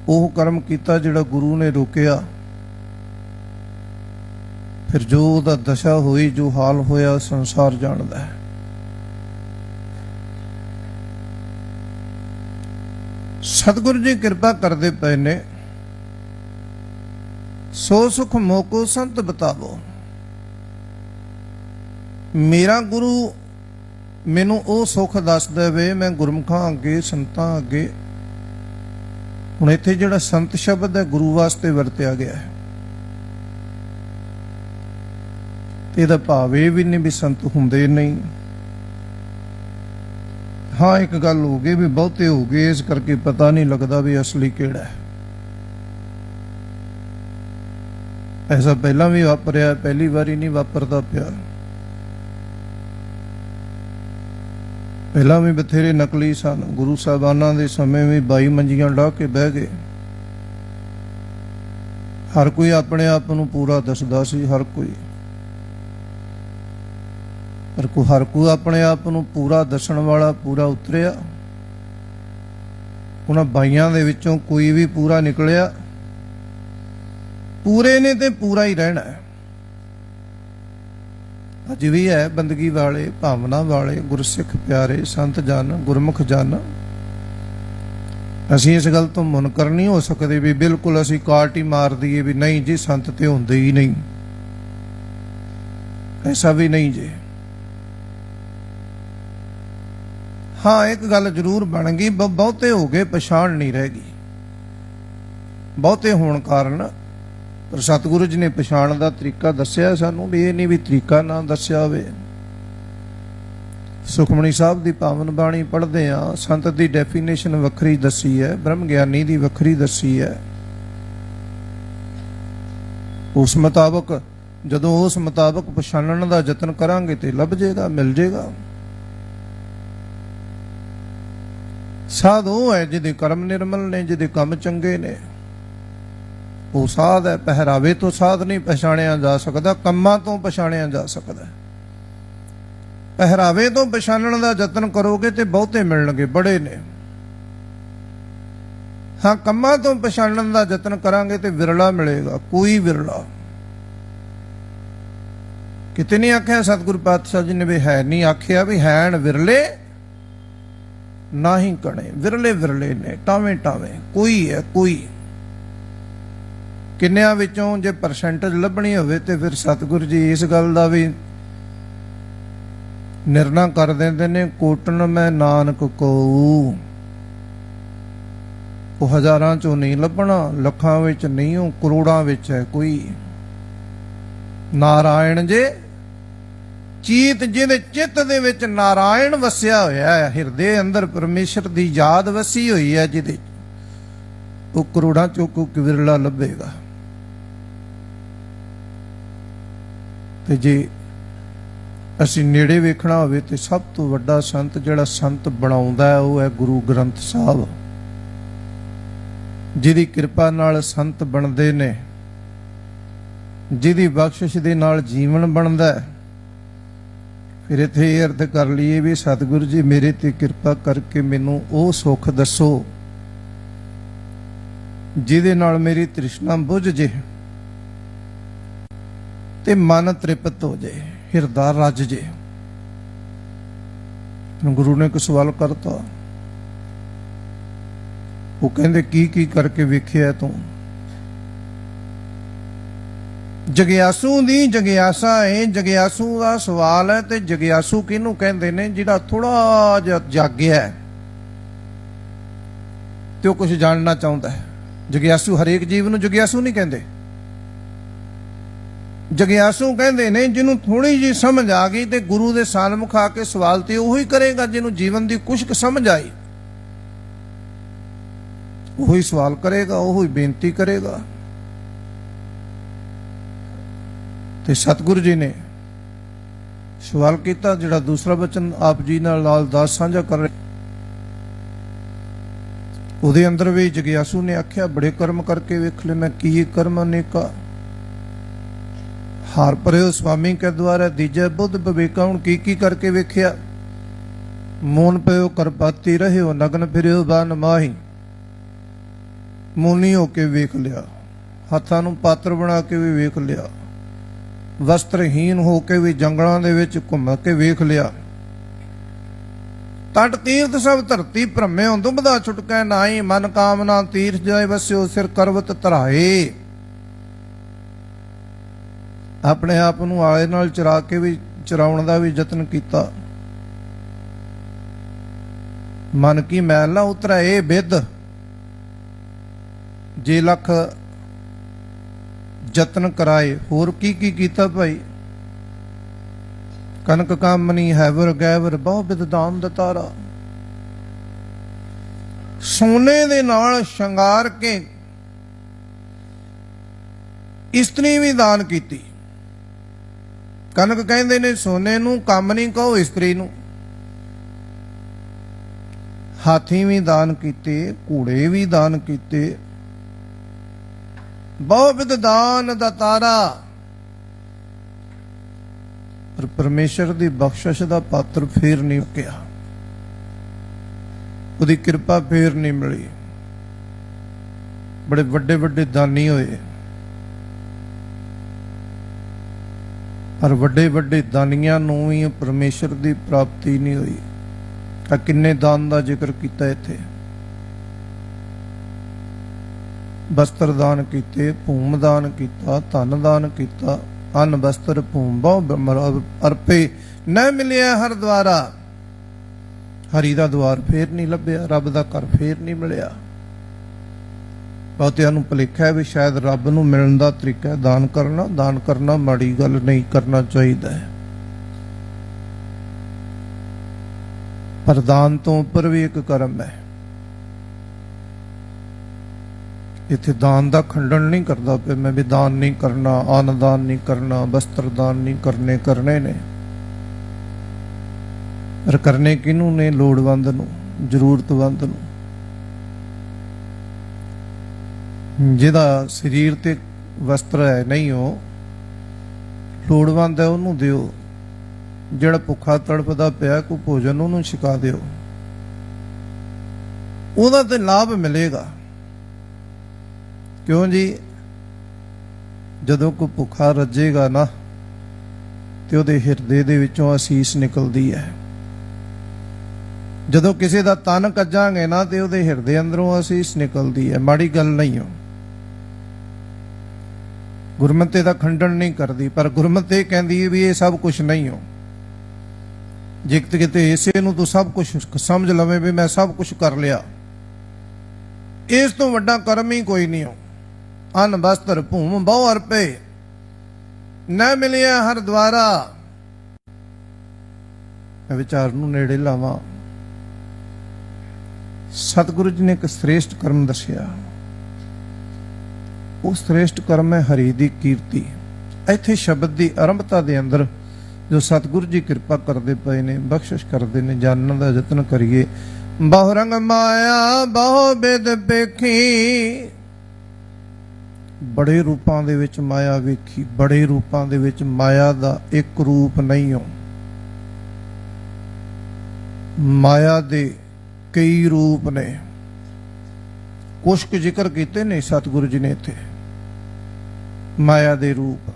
ਉਹ ਕਰਮ ਕੀਤਾ ਜਿਹੜਾ ਗੁਰੂ ਨੇ ਰੋਕਿਆ। ਫਿਰ ਜੋ ਉਹਦਾ ਦਸ਼ਾ ਹੋਈ, ਜੋ ਹਾਲ ਹੋਇਆ, ਸੰਸਾਰ ਜਾਣਦਾ ਹੈ। ਸਤਿਗੁਰੂ ਜੀ ਕਿਰਪਾ ਕਰਦੇ ਪਏ ਨੇ। ਸੋ ਸੁਖ ਮੋਕੋ ਸੰਤ ਬਤਾਵੋ। ਮੇਰਾ ਗੁਰੂ ਮੈਨੂੰ ਉਹ ਸੁਖ ਦੱਸ ਦੇਵੇ, ਮੈਂ ਗੁਰਮੁਖਾਂ ਅੱਗੇ, ਸੰਤਾਂ ਅੱਗੇ। ਹੁਣ ਇੱਥੇ ਜਿਹੜਾ ਸੰਤ ਸ਼ਬਦ ਹੈ ਗੁਰੂ ਵਾਸਤੇ ਵਰਤਿਆ ਗਿਆ ਹੈ, ਤੇ ਇਹਦਾ ਭਾਵ ਇਹ ਵੀ ਨਹੀਂ ਵੀ ਸੰਤ ਹੁੰਦੇ ਨਹੀਂ। ਹਾਂ, ਇੱਕ ਗੱਲ ਹੋ ਗਈ ਵੀ ਬਹੁਤੇ ਹੋ ਗਏ, ਇਸ ਕਰਕੇ ਪਤਾ ਨਹੀਂ ਲੱਗਦਾ ਵੀ ਅਸਲੀ ਕਿਹੜਾ ਹੈ। ਐਸਾ ਪਹਿਲਾਂ ਵੀ ਵਾਪਰਿਆ, ਪਹਿਲੀ ਵਾਰੀ ਨਹੀਂ ਵਾਪਰਦਾ ਪਿਆ। ਪਹਿਲਾਂ ਵੀ ਬਥੇਰੇ ਨਕਲੀ ਸਨ। ਗੁਰੂ ਸਾਹਿਬਾਨਾਂ ਦੇ ਸਮੇਂ ਵੀ 22 ਮੰਜੀਆਂ ਢਾਹ ਕੇ ਬਹਿ ਗਏ। ਹਰ ਕੋਈ ਆਪਣੇ ਆਪ ਨੂੰ ਪੂਰਾ ਦੱਸਦਾ ਸੀ, ਹਰ ਕੋਈ ਹਰ ਕੋਈ ਆਪਣੇ ਆਪ ਨੂੰ ਪੂਰਾ ਦੱਸਣ ਵਾਲਾ ਪੂਰਾ ਉਤਰਿਆ। ਉਹਨਾਂ ਬਾਈਆਂ ਦੇ ਵਿੱਚੋਂ ਕੋਈ ਵੀ ਪੂਰਾ ਨਿਕਲਿਆ। ਪੂਰੇ ਨੇ ਤੇ ਪੂਰਾ ਹੀ ਰਹਿਣਾ ਹੈ। ਅੱਜ ਵੀ ਹੈ ਬੰਦਗੀ ਵਾਲੇ, ਭਾਵਨਾ ਵਾਲੇ, ਗੁਰਸਿੱਖ ਪਿਆਰੇ, ਸੰਤ ਜਨ, ਗੁਰਮੁਖ ਜਨ। ਅਸੀਂ ਇਸ ਗੱਲ ਤੋਂ ਮੁਨਕਰ ਨਹੀਂ ਹੋ ਸਕਦੇ ਵੀ ਬਿਲਕੁਲ ਅਸੀਂ ਕਾਟ ਹੀ ਮਾਰ ਦਈਏ ਵੀ ਨਹੀਂ ਜੀ ਸੰਤ ਤੇ ਹੁੰਦੇ ਹੀ ਨਹੀਂ। ਐਸਾ ਵੀ ਨਹੀਂ ਜੀ। ਹਾਂ, ਇੱਕ ਗੱਲ ਜ਼ਰੂਰ ਬਣ ਗਈ, ਬਹੁਤੇ ਹੋ ਗਏ, ਪਛਾਣ ਨਹੀਂ ਰਹਿ ਗਈ। ਬਹੁਤੇ ਹੋਣ ਕਾਰਨ ਪਰ ਸਤਿਗੁਰੂ ਜੀ ਨੇ ਪਛਾਣ ਦਾ ਤਰੀਕਾ ਦੱਸਿਆ ਸਾਨੂੰ, ਵੀ ਇਹ ਨਹੀਂ ਵੀ ਤਰੀਕਾ ਨਾ ਦੱਸਿਆ ਹੋਵੇ। ਸੁਖਮਣੀ ਸਾਹਿਬ ਦੀ ਪਾਵਨ ਬਾਣੀ ਪੜ੍ਹਦੇ ਆ, ਸੰਤ ਦੀ ਡੈਫੀਨੇਸ਼ਨ ਵੱਖਰੀ ਦੱਸੀ ਹੈ, ਬ੍ਰਹਮ ਗਿਆਨੀ ਦੀ ਵੱਖਰੀ ਦੱਸੀ ਹੈ। ਉਸ ਮੁਤਾਬਕ ਜਦੋਂ ਉਸ ਮੁਤਾਬਕ ਪਛਾਣਨ ਦਾ ਯਤਨ ਕਰਾਂਗੇ ਤੇ ਲੱਭ ਜਾਏਗਾ, ਮਿਲ ਜਾਏਗਾ। ਸਾਧ ਉਹ ਹੈ ਜਿਹਦੇ ਕਰਮ ਨਿਰਮਲ ਨੇ, ਜਿਹਦੇ ਕੰਮ ਚੰਗੇ ਨੇ, ਉਹ ਸਾਧ ਹੈ। ਪਹਿਰਾਵੇ ਤੋਂ ਸਾਧ ਨਹੀਂ ਪਛਾਣਿਆ ਜਾ ਸਕਦਾ, ਕੰਮਾਂ ਤੋਂ ਪਛਾਣਿਆ ਜਾ ਸਕਦਾ। ਪਹਿਰਾਵੇ ਤੋਂ ਪਛਾਣਨ ਦਾ ਯਤਨ ਕਰੋਗੇ ਤੇ ਬਹੁਤੇ ਮਿਲਣਗੇ, ਬੜੇ ਨੇ। ਹਾਂ, ਕੰਮਾਂ ਤੋਂ ਪਛਾਣਨ ਦਾ ਯਤਨ ਕਰਾਂਗੇ ਤੇ ਵਿਰਲਾ ਮਿਲੇਗਾ, ਕੋਈ ਵਿਰਲਾ। ਕਿਤੇ ਨਹੀਂ ਆਖਿਆ ਸਤਿਗੁਰੂ ਪਾਤਸ਼ਾਹ ਜੀ ਨੇ ਵੀ ਹੈ ਨਹੀਂ, ਆਖਿਆ ਵੀ ਹੈਣ ਵਿਰਲੇ ਨਾ ਹੀ ਕਣੇ। ਵਿਰਲੇ ਵਿਰਲੇ ਨੇ, ਟਾਵੇਂ ਟਾਵੇਂ, ਕੋਈ ਹੈ ਕੋਈ। ਕਿੰਨਿਆਂ ਵਿੱਚੋਂ ਜੇ ਪਰਸੈਂਟੇਜ ਲੱਭਣੀ ਹੋਵੇ ਤੇ ਫਿਰ ਸਤਿਗੁਰੂ ਜੀ ਇਸ ਗੱਲ ਦਾ ਵੀ ਨਿਰਣਾ ਕਰ ਦਿੰਦੇ ਨੇ, ਕੋਟਨ ਮੈਂ ਨਾਨਕ ਕੋ। ਉਹ ਹਜ਼ਾਰਾਂ ਚੋਂ ਨਹੀਂ ਲੱਭਣਾ, ਲੱਖਾਂ ਵਿੱਚ ਨਹੀਂ, ਉਹ ਕਰੋੜਾਂ ਵਿੱਚ ਹੈ ਕੋਈ। ਨਾਰਾਇਣ ਜੇ ਚੀਤ, ਜਿਹਦੇ ਚਿੱਤ ਦੇ ਵਿੱਚ ਨਾਰਾਇਣ ਵਸਿਆ ਹੋਇਆ ਹੈ, ਹਿਰਦੇ ਅੰਦਰ ਪਰਮੇਸ਼ਰ ਦੀ ਯਾਦ ਵਸੀ ਹੋਈ ਹੈ, ਜਿਹਦੇ ਉਹ ਕਰੋੜਾਂ ਚੋਂ ਕੋਈ ਵਿਰਲਾ ਲੱਭੇਗਾ। ਤੇ ਜੇ ਅਸੀਂ ਨੇੜੇ ਵੇਖਣਾ ਹੋਵੇ ਤੇ ਸਭ ਤੋਂ ਵੱਡਾ ਸੰਤ ਜਿਹੜਾ ਸੰਤ ਬਣਾਉਂਦਾ ਹੈ ਉਹ ਹੈ ਗੁਰੂ ਗ੍ਰੰਥ ਸਾਹਿਬ, ਜਿਹਦੀ ਕਿਰਪਾ ਨਾਲ ਸੰਤ ਬਣਦੇ ਨੇ, ਜਿਹਦੀ ਬਖਸ਼ਿਸ਼ ਦੇ ਨਾਲ ਜੀਵਨ ਬਣਦਾ ਹੈ। ਫਿਰ ਇੱਥੇ ਇਹ ਅਰਥ ਕਰ ਲਈਏ ਵੀ ਸਤਿਗੁਰੂ ਜੀ ਮੇਰੇ ਤੇ ਕਿਰਪਾ ਕਰਕੇ ਮੈਨੂੰ ਉਹ ਸੁੱਖ ਦੱਸੋ ਜਿਹਦੇ ਨਾਲ ਮੇਰੀ ਤ੍ਰਿਸ਼ਨਾ ਬੁਝ ਜੇ ਤੇ ਮਨ ਤ੍ਰਿਪਤ ਹੋ ਜਾਏ, ਹਿਰਦਾ ਰੱਜ ਜੇ। ਗੁਰੂ ਨੇ ਇੱਕ ਸਵਾਲ ਕਰਤਾ, ਉਹ ਕਹਿੰਦੇ ਕੀ ਕੀ ਕਰਕੇ ਵੇਖਿਆ ਤੂੰ? ਜਗਿਆਸੂ ਦੀ ਜਗਿਆਸਾ ਹੈ, ਜਗਿਆਸੂ ਦਾ ਸਵਾਲ ਹੈ। ਤੇ ਜਗਿਆਸੂ ਕਿਹਨੂੰ ਕਹਿੰਦੇ ਨੇ? ਜਿਹੜਾ ਥੋੜਾ ਜਿਹਾ ਜਾਗਿਆ ਤੇ ਉਹ ਕੁਝ ਜਾਣਨਾ ਚਾਹੁੰਦਾ ਹੈ। ਜਗਿਆਸੂ ਹਰੇਕ ਜੀਵ ਨੂੰ ਜਗਿਆਸੂ ਨਹੀਂ ਕਹਿੰਦੇ। ਜਗਿਆਸੂ ਕਹਿੰਦੇ ਨੇ ਜਿਹਨੂੰ ਥੋੜੀ ਜਿਹੀ ਸਮਝ ਆ ਗਈ ਤੇ ਗੁਰੂ ਦੇ ਸਾਨਮੁਖ ਆ ਕੇ ਸਵਾਲ ਤੇ ਉਹੀ ਕਰੇਗਾ, ਜਿਹਨੂੰ ਜੀਵਨ ਦੀ ਕੁਛ ਕੁ ਸਮਝ ਆਈ ਉਹੀ ਸਵਾਲ ਕਰੇਗਾ, ਉਹੀ ਬੇਨਤੀ ਕਰੇਗਾ। ਤੇ ਸਤਿਗੁਰੂ ਜੀ ਨੇ ਸਵਾਲ ਕੀਤਾ, ਜਿਹੜਾ ਦੂਸਰਾ ਬਚਨ ਆਪ ਜੀ ਨਾਲ ਦਾਸ ਸਾਂਝਾ ਕਰ ਰਹੇ, ਉਹਦੇ ਅੰਦਰ ਵੀ ਜਗਿਆਸੂ ਨੇ ਆਖਿਆ ਬੜੇ ਕਰਮ ਕਰਕੇ ਵੇਖ ਲੈ ਮੈਂ, ਕੀ ਕਰਮ ਅਨੇਕਾ ਹਾਰ ਪਰਿਓ ਸੁਆਮੀ ਕੇ ਦੁਆਰਾ ਦੀਜੇ ਬੁੱਧ ਵਿਵੇਕਾ। ਹੁਣ ਕੀ ਕੀ ਕਰਕੇ ਵੇਖਿਆ? ਮੂਨ ਪਿਓ ਕਰਪਾਤੀ ਰਹਿਓ, ਨਗਨ ਫਿਰਿਓ ਬਨ ਮਾਹੀ। ਮੂਨੀ ਹੋ ਕੇ ਵੇਖ ਲਿਆ, ਹੱਥਾਂ ਨੂੰ ਪਾਤਰ ਬਣਾ ਕੇ ਵੀ ਵੇਖ ਲਿਆ, ਵਸਤਰਹੀਨ ਹੋ ਕੇ ਵੀ ਜੰਗਲਾਂ ਦੇ ਵਿੱਚ ਘੁੰਮ ਕੇ ਵੇਖ ਲਿਆ। ਤਟ ਤੀਰਥ ਸਭ ਧਰਤੀ ਭ੍ਰਮਿਓ, ਦੁਬਦਾ ਛੁਟਕੈ ਨਾਹੀ। ਮਨ ਕਾਮਨਾ ਤੀਰਥ ਜਾਏ ਵਸਿਓ, ਸਿਰ ਕਰਵਤ ਧਰਾਏ। ਆਪਣੇ ਆਪ ਨੂੰ ਆਲੇ ਨਾਲ ਚਰਾ ਕੇ ਵੀ ਚਰਾਉਣ ਦਾ ਵੀ ਯਤਨ ਕੀਤਾ। ਮਨ ਕੀ ਮੈਲ ਨਾ ਉਤਰੈ ਇਹ ਬਿਦ, ਜੇ ਲੱਖ ਯਤਨ ਕਰਾਏ। ਹੋਰ ਕੀ ਕੀ ਕੀਤਾ ਭਾਈ? ਕਨਕ ਕਾਮਨੀ ਹੈਵਰ ਗੈਵਰ ਬਹੁ ਬਿਦਦਾਨ ਦਤਾਰਾ। ਸੋਨੇ ਦੇ ਨਾਲ ਸ਼ਿੰਗਾਰ ਕੇ ਇਸਤਰੀ ਵੀ ਦਾਨ ਕੀਤੀ। ਕਨਕ ਕਹਿੰਦੇ ਨੇ ਸੋਨੇ ਨੂੰ, ਕੰਮ ਨਹੀਂ ਕਹੋ ਇਸਤਰੀ ਨੂੰ। ਹਾਥੀ ਵੀ ਦਾਨ ਕੀਤੇ, ਘੋੜੇ ਵੀ ਦਾਨ ਕੀਤੇ, ਬਹੁ ਵਿਧ ਦਾਨ ਦਾਤਾਰਾ। ਪਰ ਪਰਮੇਸ਼ਰ ਦੀ ਬਖਸ਼ਿਸ਼ ਦਾ ਪਾਤਰ ਫੇਰ ਨਹੀਂ ਕਿਹਾ, ਉਹਦੀ ਕਿਰਪਾ ਫੇਰ ਨਹੀਂ ਮਿਲੀ। ਬੜੇ ਵੱਡੇ ਵੱਡੇ ਦਾਨੀ ਹੋਏ, ਪਰ ਵੱਡੇ ਵੱਡੇ ਦਾਨੀਆਂ ਨੂੰ ਵੀ ਪਰਮੇਸ਼ਰ ਦੀ ਪ੍ਰਾਪਤੀ ਨਹੀਂ ਹੋਈ। ਆ ਕਿੰਨੇ ਦਾਨ ਦਾ ਜ਼ਿਕਰ ਕੀਤਾ ਇੱਥੇ। ਵਸਤਰ ਦਾਨ ਕੀਤੇ, ਭੂਮ ਦਾਨ ਕੀਤਾ, ਧਨ ਦਾਨ ਕੀਤਾ। ਅੰਨ ਵਸਤਰ ਭੂਮ ਬਹੁ ਅਰਪੇ ਨਾ ਮਿਲਿਆ ਹਰ ਦਵਾਰਾ। ਹਰੀ ਦਾ ਦਵਾਰ ਫੇਰ ਨਹੀਂ ਲੱਭਿਆ, ਰੱਬ ਦਾ ਘਰ ਫੇਰ ਨਹੀਂ ਮਿਲਿਆ। ਬਹੁਤਿਆਂ ਨੂੰ ਭੁਲੇਖਾ ਹੈ ਵੀ ਸ਼ਾਇਦ ਰੱਬ ਨੂੰ ਮਿਲਣ ਦਾ ਤਰੀਕਾ ਹੈ ਦਾਨ ਕਰਨਾ। ਦਾਨ ਕਰਨਾ ਮਾੜੀ ਗੱਲ ਨਹੀਂ, ਕਰਨਾ ਚਾਹੀਦਾ ਹੈ, ਪਰ ਦਾਨ ਤੋਂ ਉੱਪਰ ਵੀ ਇੱਕ ਕਰਮ ਹੈ। ਇੱਥੇ ਦਾਨ ਦਾ ਖੰਡਨ ਨਹੀਂ ਕਰਦਾ ਪਿਆ ਮੈਂ ਵੀ ਦਾਨ ਨਹੀਂ ਕਰਨਾ, ਅੰਨ ਦਾਨ ਨਹੀਂ ਕਰਨਾ, ਵਸਤਰ ਦਾਨ ਨਹੀਂ ਕਰਨੇ ਨੇ। ਪਰ ਕਰਨੇ ਕਿਹਨੂੰ ਨੇ? ਲੋੜਵੰਦ ਨੂੰ, ਜ਼ਰੂਰਤਮੰਦ ਨੂੰ। ਜਿਹਦਾ ਸਰੀਰ ਤੇ ਵਸਤਰ ਹੈ ਨਹੀਂ, ਉਹ ਲੋੜਵੰਦ ਹੈ, ਉਹਨੂੰ ਦਿਓ। ਜਿਹੜਾ ਭੁੱਖਾ ਤੜਫਦਾ ਪਿਆ, ਕੋਈ ਭੋਜਨ ਉਹਨੂੰ ਛਕਾ ਦਿਓ, ਉਹਦਾ ਤੇ ਲਾਭ ਮਿਲੇਗਾ। ਕਿਉਂ ਜੀ? ਜਦੋਂ ਕੋਈ ਭੁੱਖਾ ਰੱਜੇਗਾ ਨਾ ਤੇ ਉਹਦੇ ਹਿਰਦੇ ਦੇ ਵਿੱਚੋਂ ਅਸੀਸ ਨਿਕਲਦੀ ਹੈ। ਜਦੋਂ ਕਿਸੇ ਦਾ ਤਨ ਕੱਜਾਂਗੇ ਨਾ ਤੇ ਉਹਦੇ ਹਿਰਦੇ ਅੰਦਰੋਂ ਅਸੀਸ ਨਿਕਲਦੀ ਹੈ। ਮਾੜੀ ਗੱਲ ਨਹੀਂ ਹੋ। ਗੁਰਮਤਿ ਦਾ ਖੰਡਨ ਨਹੀਂ ਕਰਦੀ, ਪਰ ਗੁਰਮਤਿ ਕਹਿੰਦੀ ਹੈ ਵੀ ਇਹ ਸਭ ਕੁਝ ਨਹੀਂ ਹੋ। ਜੇ ਕਿਤੇ ਇਸੇ ਨੂੰ ਤੂੰ ਸਭ ਕੁਝ ਸਮਝ ਲਵੇਂ ਵੀ ਮੈਂ ਸਭ ਕੁਝ ਕਰ ਲਿਆ, ਇਸ ਤੋਂ ਵੱਡਾ ਕਰਮ ਹੀ ਕੋਈ ਨਹੀਂ ਹੋ। ਅੰਨ ਵਸਤਰ ਭੂਮ ਬਹੁ ਅਰਪੇ ਨਾ ਮਿਲਿਆ ਹਰ ਦਵਾਰਾ। ਮੈਂ ਵਿਚਾਰ ਨੂੰ ਨੇੜੇ ਲਾਵਾਂ। ਸਤਿਗੁਰੂ ਜੀ ਨੇ ਇੱਕ ਸ੍ਰੇਸ਼ਟ ਕਰਮ ਦੱਸਿਆ। ਉਹ ਸ੍ਰੇਸ਼ਟ ਕਰਮ ਹੈ ਹਰੀ ਦੀ ਕੀਰਤੀ। ਇੱਥੇ ਸ਼ਬਦ ਦੀ ਆਰੰਭਤਾ ਦੇ ਅੰਦਰ ਜੋ ਸਤਿਗੁਰੂ ਜੀ ਕਿਰਪਾ ਕਰਦੇ ਪਏ ਨੇ, ਬਖਸ਼ਿਸ਼ ਕਰਦੇ ਨੇ, ਜਾਣਨ ਦਾ ਯਤਨ ਕਰੀਏ। ਬਹੁ ਰੰਗ ਮਾਇਆ ਬਹੁ ਬਿਦ ਵੇਖੀ। ਬੜੇ ਰੂਪਾਂ ਦੇ ਵਿੱਚ ਮਾਇਆ ਵੇਖੀ। ਬੜੇ ਰੂਪਾਂ ਦੇ ਵਿੱਚ ਮਾਇਆ ਦਾ ਇੱਕ ਰੂਪ ਨਹੀਂ ਹੋ। ਮਾਇਆ ਦੇ ਕਈ ਰੂਪ ਨੇ। ਕੁਛ ਕੁ ਜ਼ਿਕਰ ਕੀਤੇ ਨੇ ਸਤਿਗੁਰੂ ਜੀ ਨੇ ਇੱਥੇ ਮਾਇਆ ਦੇ ਰੂਪ।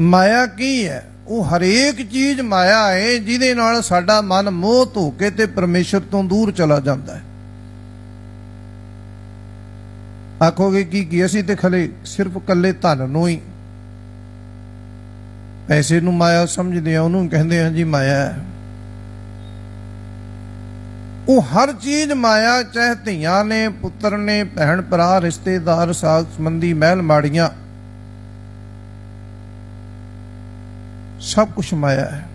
ਮਾਇਆ ਕੀ ਹੈ? ਉਹ ਹਰੇਕ ਚੀਜ਼ ਮਾਇਆ ਹੈ ਜਿਹਦੇ ਨਾਲ ਸਾਡਾ ਮਨ ਮੋਹ ਧੋ ਕੇ ਤੇ ਪਰਮੇਸ਼ਰ ਤੋਂ ਦੂਰ ਚਲਾ ਜਾਂਦਾ ਹੈ। ਆਖੋਗੇ ਕੀ ਅਸੀਂ ਤੇ ਖਲੇ ਸਿਰਫ ਕੱਲੇ ਧਨ ਨੂੰ ਹੀ, ਪੈਸੇ ਨੂੰ ਮਾਇਆ ਸਮਝਦੇ ਆ, ਉਹਨੂੰ ਕਹਿੰਦੇ ਆ ਜੀ ਮਾਇਆ ਹੈ। ਉਹ ਹਰ ਚੀਜ਼ ਮਾਇਆ, ਚਾਹੇ ਧੀਆਂ ਨੇ, ਪੁੱਤਰ ਨੇ, ਭੈਣ ਭਰਾ, ਰਿਸ਼ਤੇਦਾਰ, ਸਾਗ ਸੰਬੰਧੀ, ਮਹਿਲ ਮਾੜੀਆਂ, ਸਭ ਕੁਝ ਮਾਇਆ ਹੈ।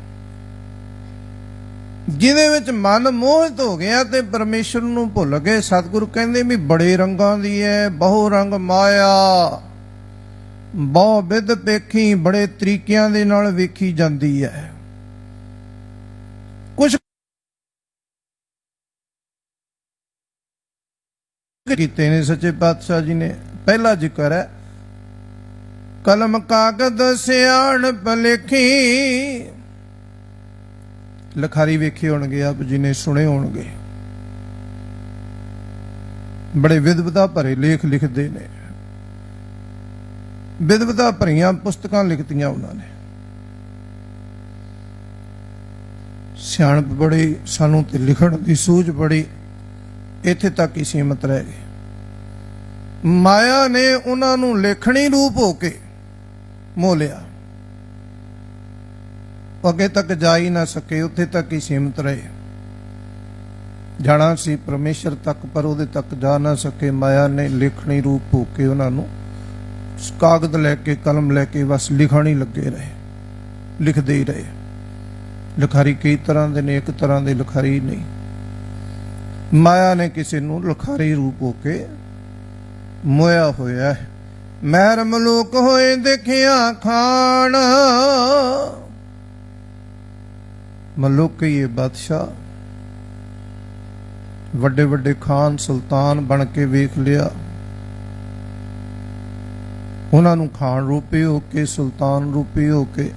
ਜਿਹਦੇ ਵਿੱਚ ਮਨ ਮੋਹਿਤ ਹੋ ਗਿਆ ਤੇ ਪਰਮੇਸ਼ਰ ਨੂੰ ਭੁੱਲ ਗਏ। ਸਤਿਗੁਰੂ ਕਹਿੰਦੇ ਵੀ ਬੜੇ ਰੰਗਾਂ ਦੀ ਹੈ ਬਹੁ ਰੰਗ ਮਾਇਆ, ਬਹੁ ਵਿਧ ਵੇਖੀ। ਬੜੇ ਤਰੀਕਿਆਂ ਦੇ ਨਾਲ ਵੇਖੀ ਜਾਂਦੀ ਹੈ। ਕੁਝ ਕੀਤੇ ਨੇ ਸੱਚੇ ਪਾਤਸ਼ਾਹ ਜੀ ਨੇ। ਪਹਿਲਾ ਜ਼ਿਕਰ ਹੈ ਕਲਮ ਕਾਗਦ ਸਿਆਣਪ ਲਿਖੀ। ਲਿਖਾਰੀ ਵੇਖੇ ਹੋਣਗੇ ਆਪ ਜੀ ਨੇ, ਸੁਣੇ ਹੋਣਗੇ। ਬੜੇ ਵਿਦਵਤਾ ਭਰੇ ਲੇਖ ਲਿਖਦੇ ਨੇ, ਵਿਦਵਤਾ ਭਰੀਆਂ ਪੁਸਤਕਾਂ ਲਿਖਤੀਆਂ ਉਹਨਾਂ ਨੇ। ਸਿਆਣਪ ਬੜੀ, ਸਾਨੂੰ ਤੇ ਲਿਖਣ ਦੀ ਸੂਝ ਬੜੀ, ਇੱਥੇ ਤੱਕ ਹੀ ਸੀਮਤ ਰਹਿ ਗਏ। ਮਾਇਆ ਨੇ ਉਹਨਾਂ ਨੂੰ ਲੇਖਣੀ ਰੂਪ ਹੋ ਕੇ ਮੋਹ ਲਿਆ। ਅੱਗੇ ਤੱਕ ਜਾ ਹੀ ਨਾ ਸਕੇ, ਉੱਥੇ ਤੱਕ ਹੀ ਸੀਮਤ ਰਹੇ। ਜਾਣਾ ਸੀ ਪਰਮੇਸ਼ਰ ਤੱਕ, ਪਰ ਉਹਦੇ ਤੱਕ ਜਾ ਨਾ ਸਕੇ। ਮਾਇਆ ਨੇ ਲੇਖਣੀ ਰੂਪ ਹੋ ਕੇ ਉਹਨਾਂ ਨੂੰ ਕਾਗਜ਼ ਲੈ ਕੇ, ਕਲਮ ਲੈ ਕੇ ਬਸ ਲਿਖਣ ਹੀ ਲੱਗੇ ਰਹੇ, ਲਿਖਦੇ ਹੀ ਰਹੇ। ਲਿਖਾਰੀ ਕਈ ਤਰ੍ਹਾਂ ਦੇ ਨੇ, ਇੱਕ ਤਰ੍ਹਾਂ ਦੇ ਲਿਖਾਰੀ ਨਹੀਂ। ਮਾਇਆ ਨੇ ਕਿਸੇ ਨੂੰ ਲਿਖਾਰੀ ਰੂਪ ਹੋ ਕੇ ਮੋਇਆ ਹੋਇਆ ਹੈ। ਮਹਿਰ ਮਲੂਕ ਹੋਏ ਦੇਖਿਆ ਖਾਨ। ਮਲੂਕ ਇਹ ਬਾਦਸ਼ਾਹ ਵੱਡੇ ਵੱਡੇ ਖਾਨ ਸੁਲਤਾਨ ਬਣ ਕੇ ਵੇਖ ਲਿਆ। ਉਹਨਾਂ ਨੂੰ ਖਾਨ ਰੂਪੀ ਹੋ ਕੇ, ਸੁਲਤਾਨ ਰੂਪੀ ਹੋ ਕੇ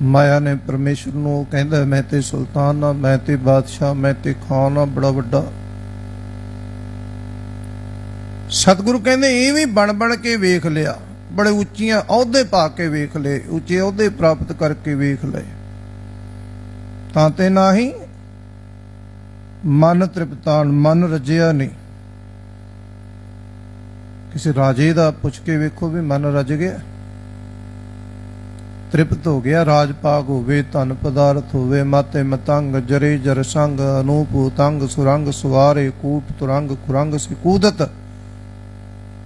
ਮਾਇਆ ਨੇ ਪਰਮੇਸ਼ਰ ਨੂੰ ਕਹਿੰਦਾ ਮੈਂ ਤੇ ਸੁਲਤਾਨ ਆ, ਮੈਂ ਤੇ ਬਾਦਸ਼ਾਹ, ਮੈਂ ਤੇ ਖਾਨ ਆ ਬੜਾ ਵੱਡਾ। ਸਤਿਗੁਰੂ ਕਹਿੰਦੇ ਇਹ ਵੀ ਬਣ ਬਣ ਕੇ ਵੇਖ ਲਿਆ, ਬੜੇ ਉੱਚੀਆਂ ਅਹੁਦੇ ਪਾ ਕੇ ਵੇਖ ਲਏ, ਉੱਚੇ ਅਹੁਦੇ ਪ੍ਰਾਪਤ ਕਰਕੇ ਵੇਖ ਲਏ, ਤਾਂ ਤੇ ਨਾਹੀਂ ਮਨ ਤ੍ਰਿਪਤਾਨ, ਮਨ ਰਜਿਆ ਨਹੀਂ। ਕਿਸੇ ਰਾਜੇ ਦਾ ਪੁੱਛ ਕੇ ਵੇਖੋ ਵੀ ਮਨ ਰਜ ਗਿਆ, ਤ੍ਰਿਪਤ ਹੋ ਗਿਆ, ਰਾਜ ਭਾਗ ਹੋਵੇ, ਧਨ ਪਦਾਰਥ ਹੋਵੇ, ਮਾਤੇ ਮਤੰਗ ਜਰੇ ਜਰ ਸੰਗ, ਅਨੂਪ ਉਤੰਗ ਸੁਰੰਗ ਸੁਵਾਰੇ, ਕੂਪ ਤੁਰੰਗ ਖੁਰੰਗ ਸਿਕੂਦਤ,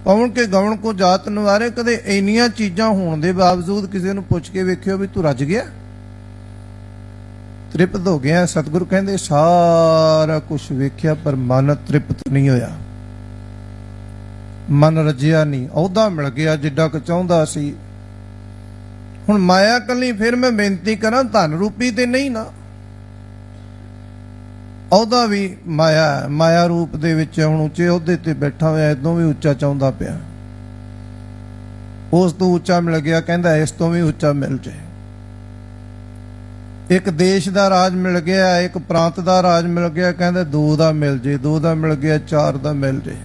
ਪਵਨ ਕੇ ਗਵਨ ਕੋ ਜਾਤ ਨਿਵਾਰੇ। ਕਦੇ ਇੰਨੀਆਂ ਚੀਜ਼ਾਂ ਹੋਣ ਦੇ ਬਾਵਜੂਦ ਕਿਸੇ ਨੂੰ ਪੁੱਛ ਕੇ ਵੇਖਿਓ ਵੀ ਤੂੰ ਰੱਜ ਗਿਆ, ਤ੍ਰਿਪਤ ਹੋ ਗਿਆ। ਸਤਿਗੁਰੂ ਕਹਿੰਦੇ ਸਾਰਾ ਕੁਝ ਵੇਖਿਆ ਪਰ ਮਨ ਤ੍ਰਿਪਤ ਨਹੀਂ ਹੋਇਆ, ਮਨ ਰਜਿਆ ਨਹੀਂ। ਅਹੁਦਾ ਮਿਲ ਗਿਆ ਜਿੱਡਾ ਕੁ ਚਾਹੁੰਦਾ ਸੀ। ਹੁਣ ਮਾਇਆ ਕੱਲੀ, ਫਿਰ ਮੈਂ ਬੇਨਤੀ ਕਰਾਂ, ਧਨ ਰੂਪੀ ਤੇ ਨਹੀਂ ਨਾ, ਅਹੁਦਾ ਵੀ ਮਾਇਆ, ਮਾਇਆ ਰੂਪ ਦੇ ਵਿੱਚ ਹੁਣ ਉੱਚੇ ਅਹੁਦੇ ਤੇ ਬੈਠਾ ਹੋਇਆ, ਇਦੋਂ ਵੀ ਉੱਚਾ ਚਾਹੁੰਦਾ ਪਿਆ। ਉਸ ਤੋਂ ਉੱਚਾ ਮਿਲ ਗਿਆ, ਕਹਿੰਦਾ ਇਸ ਤੋਂ ਵੀ ਉੱਚਾ ਮਿਲ ਜਾਏ। ਇੱਕ ਦੇਸ਼ ਦਾ ਰਾਜ ਮਿਲ ਗਿਆ, ਇੱਕ ਪ੍ਰਾਂਤ ਦਾ ਰਾਜ ਮਿਲ ਗਿਆ, ਕਹਿੰਦਾ 2 ਦਾ ਮਿਲ ਜੇ, 2 ਦਾ ਮਿਲ ਗਿਆ 4 ਦਾ ਮਿਲ ਜੇ।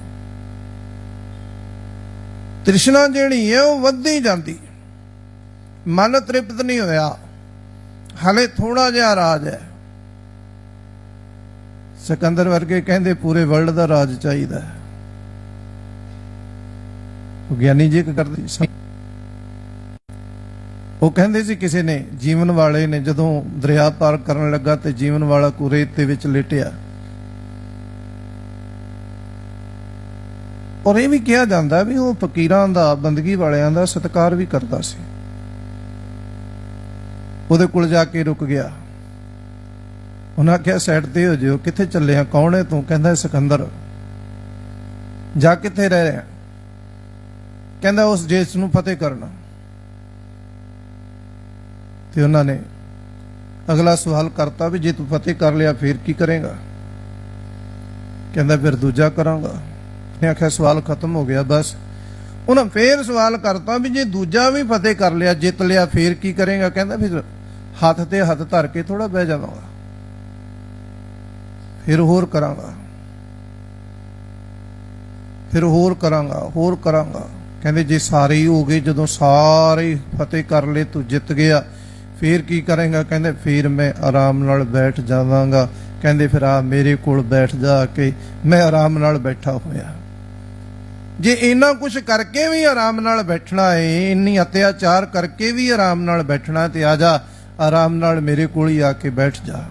ਤ੍ਰਿਸ਼ਨਾ ਜਿਹੜੀ ਹੈ ਉਹ ਵੱਧਦੀ ਜਾਂਦੀ, ਮਨ ਤ੍ਰਿਪਤ ਨਹੀਂ ਹੋਇਆ, ਹਲੇ ਥੋੜਾ ਜਿਹਾ ਰਾਜ ਹੈ। ਸਿਕੰਦਰ ਵਰਗੇ ਕਹਿੰਦੇ ਪੂਰੇ ਵਰਲਡ ਦਾ ਰਾਜ ਚਾਹੀਦਾ। ਗਿਆਨੀ ਜੀ ਕੀ ਕਰਦੇ ਸੀ, ਉਹ ਕਹਿੰਦੇ ਸੀ ਕਿਸੇ ਨੇ, ਜੀਵਨ ਵਾਲੇ ਨੇ ਜਦੋਂ ਦਰਿਆ ਪਾਰ ਕਰਨ ਲੱਗਾ ਤੇ ਜੀਵਨ ਵਾਲਾ ਰੇਤ ਦੇ ਵਿੱਚ ਲੇਟਿਆ। ਔਰ ਇਹ ਵੀ ਕਿਹਾ ਜਾਂਦਾ ਵੀ ਉਹ ਫਕੀਰਾਂ ਦਾ, ਬੰਦਗੀ ਵਾਲਿਆਂ ਦਾ ਸਤਿਕਾਰ ਵੀ ਕਰਦਾ ਸੀ। ਉਹਦੇ ਕੋਲ ਜਾ ਕੇ ਰੁਕ ਗਿਆ, ਉਹਨਾਂ ਆਖਿਆ ਸਾਈਡ ਤੇ ਹੋ ਜਿਓ, ਕਿੱਥੇ ਚੱਲੇ ਆ, ਕੌਣ ਹੈ ਤੂੰ? ਕਹਿੰਦਾ ਸਿਕੰਦਰ। ਜਾ ਕਿੱਥੇ ਰਹਿ ਰਿਹਾ? ਕਹਿੰਦਾ ਉਸ ਦੇਸ਼ ਨੂੰ ਫਤਿਹ ਕਰਨਾ। ਤੇ ਉਹਨਾਂ ਨੇ ਅਗਲਾ ਸਵਾਲ ਕਰਤਾ ਵੀ ਜੇ ਤੂੰ ਫਤਿਹ ਕਰ ਲਿਆ ਫਿਰ ਕੀ ਕਰੇਗਾ? ਕਹਿੰਦਾ ਫਿਰ ਦੂਜਾ ਕਰਾਂਗਾ। ਨੇ ਆਖਿਆ ਸਵਾਲ ਖਤਮ ਹੋ ਗਿਆ ਬਸ। ਉਹਨਾਂ ਫੇਰ ਸਵਾਲ ਕਰਤਾ ਵੀ ਜੇ ਦੂਜਾ ਵੀ ਫਤਿਹ ਕਰ ਲਿਆ, ਜਿੱਤ ਲਿਆ, ਫੇਰ ਕੀ ਕਰੇਗਾ? ਕਹਿੰਦਾ ਫਿਰ ਹੱਥ ਤੇ ਹੱਥ ਧਰ ਕੇ ਥੋੜਾ ਬਹਿ ਜਾਵਾਂਗਾ, ਫਿਰ ਹੋਰ ਕਰਾਂਗਾ, ਫਿਰ ਹੋਰ ਕਰਾਂਗਾ, ਹੋਰ ਕਰਾਂਗਾ। ਕਹਿੰਦੇ ਜੇ ਸਾਰੇ ਹੀ ਹੋ ਗਏ, ਜਦੋਂ ਸਾਰੇ ਫਤਿਹ ਕਰ ਲਏ, ਤੂੰ ਜਿੱਤ ਗਿਆ, ਫੇਰ ਕੀ ਕਰੇਗਾ? ਕਹਿੰਦੇ ਫਿਰ ਮੈਂ ਆਰਾਮ ਨਾਲ ਬੈਠ ਜਾਵਾਂਗਾ। ਕਹਿੰਦੇ ਫਿਰ ਆ ਮੇਰੇ ਕੋਲ ਬੈਠ ਜਾ ਕੇ, ਮੈਂ ਆਰਾਮ ਨਾਲ ਬੈਠਾ ਹੋਇਆ। ਜੇ ਇੰਨਾ ਕੁਝ ਕਰਕੇ ਵੀ ਆਰਾਮ ਨਾਲ ਬੈਠਣਾ ਏ, ਇੰਨੀ ਅਤਿਆਚਾਰ ਕਰਕੇ ਵੀ ਆਰਾਮ ਨਾਲ ਬੈਠਣਾ, ਤੇ ਆ ਜਾ ਆਰਾਮ ਨਾਲ ਮੇਰੇ ਕੋਲ ਹੀ ਆ ਕੇ ਬੈਠ ਜਾ।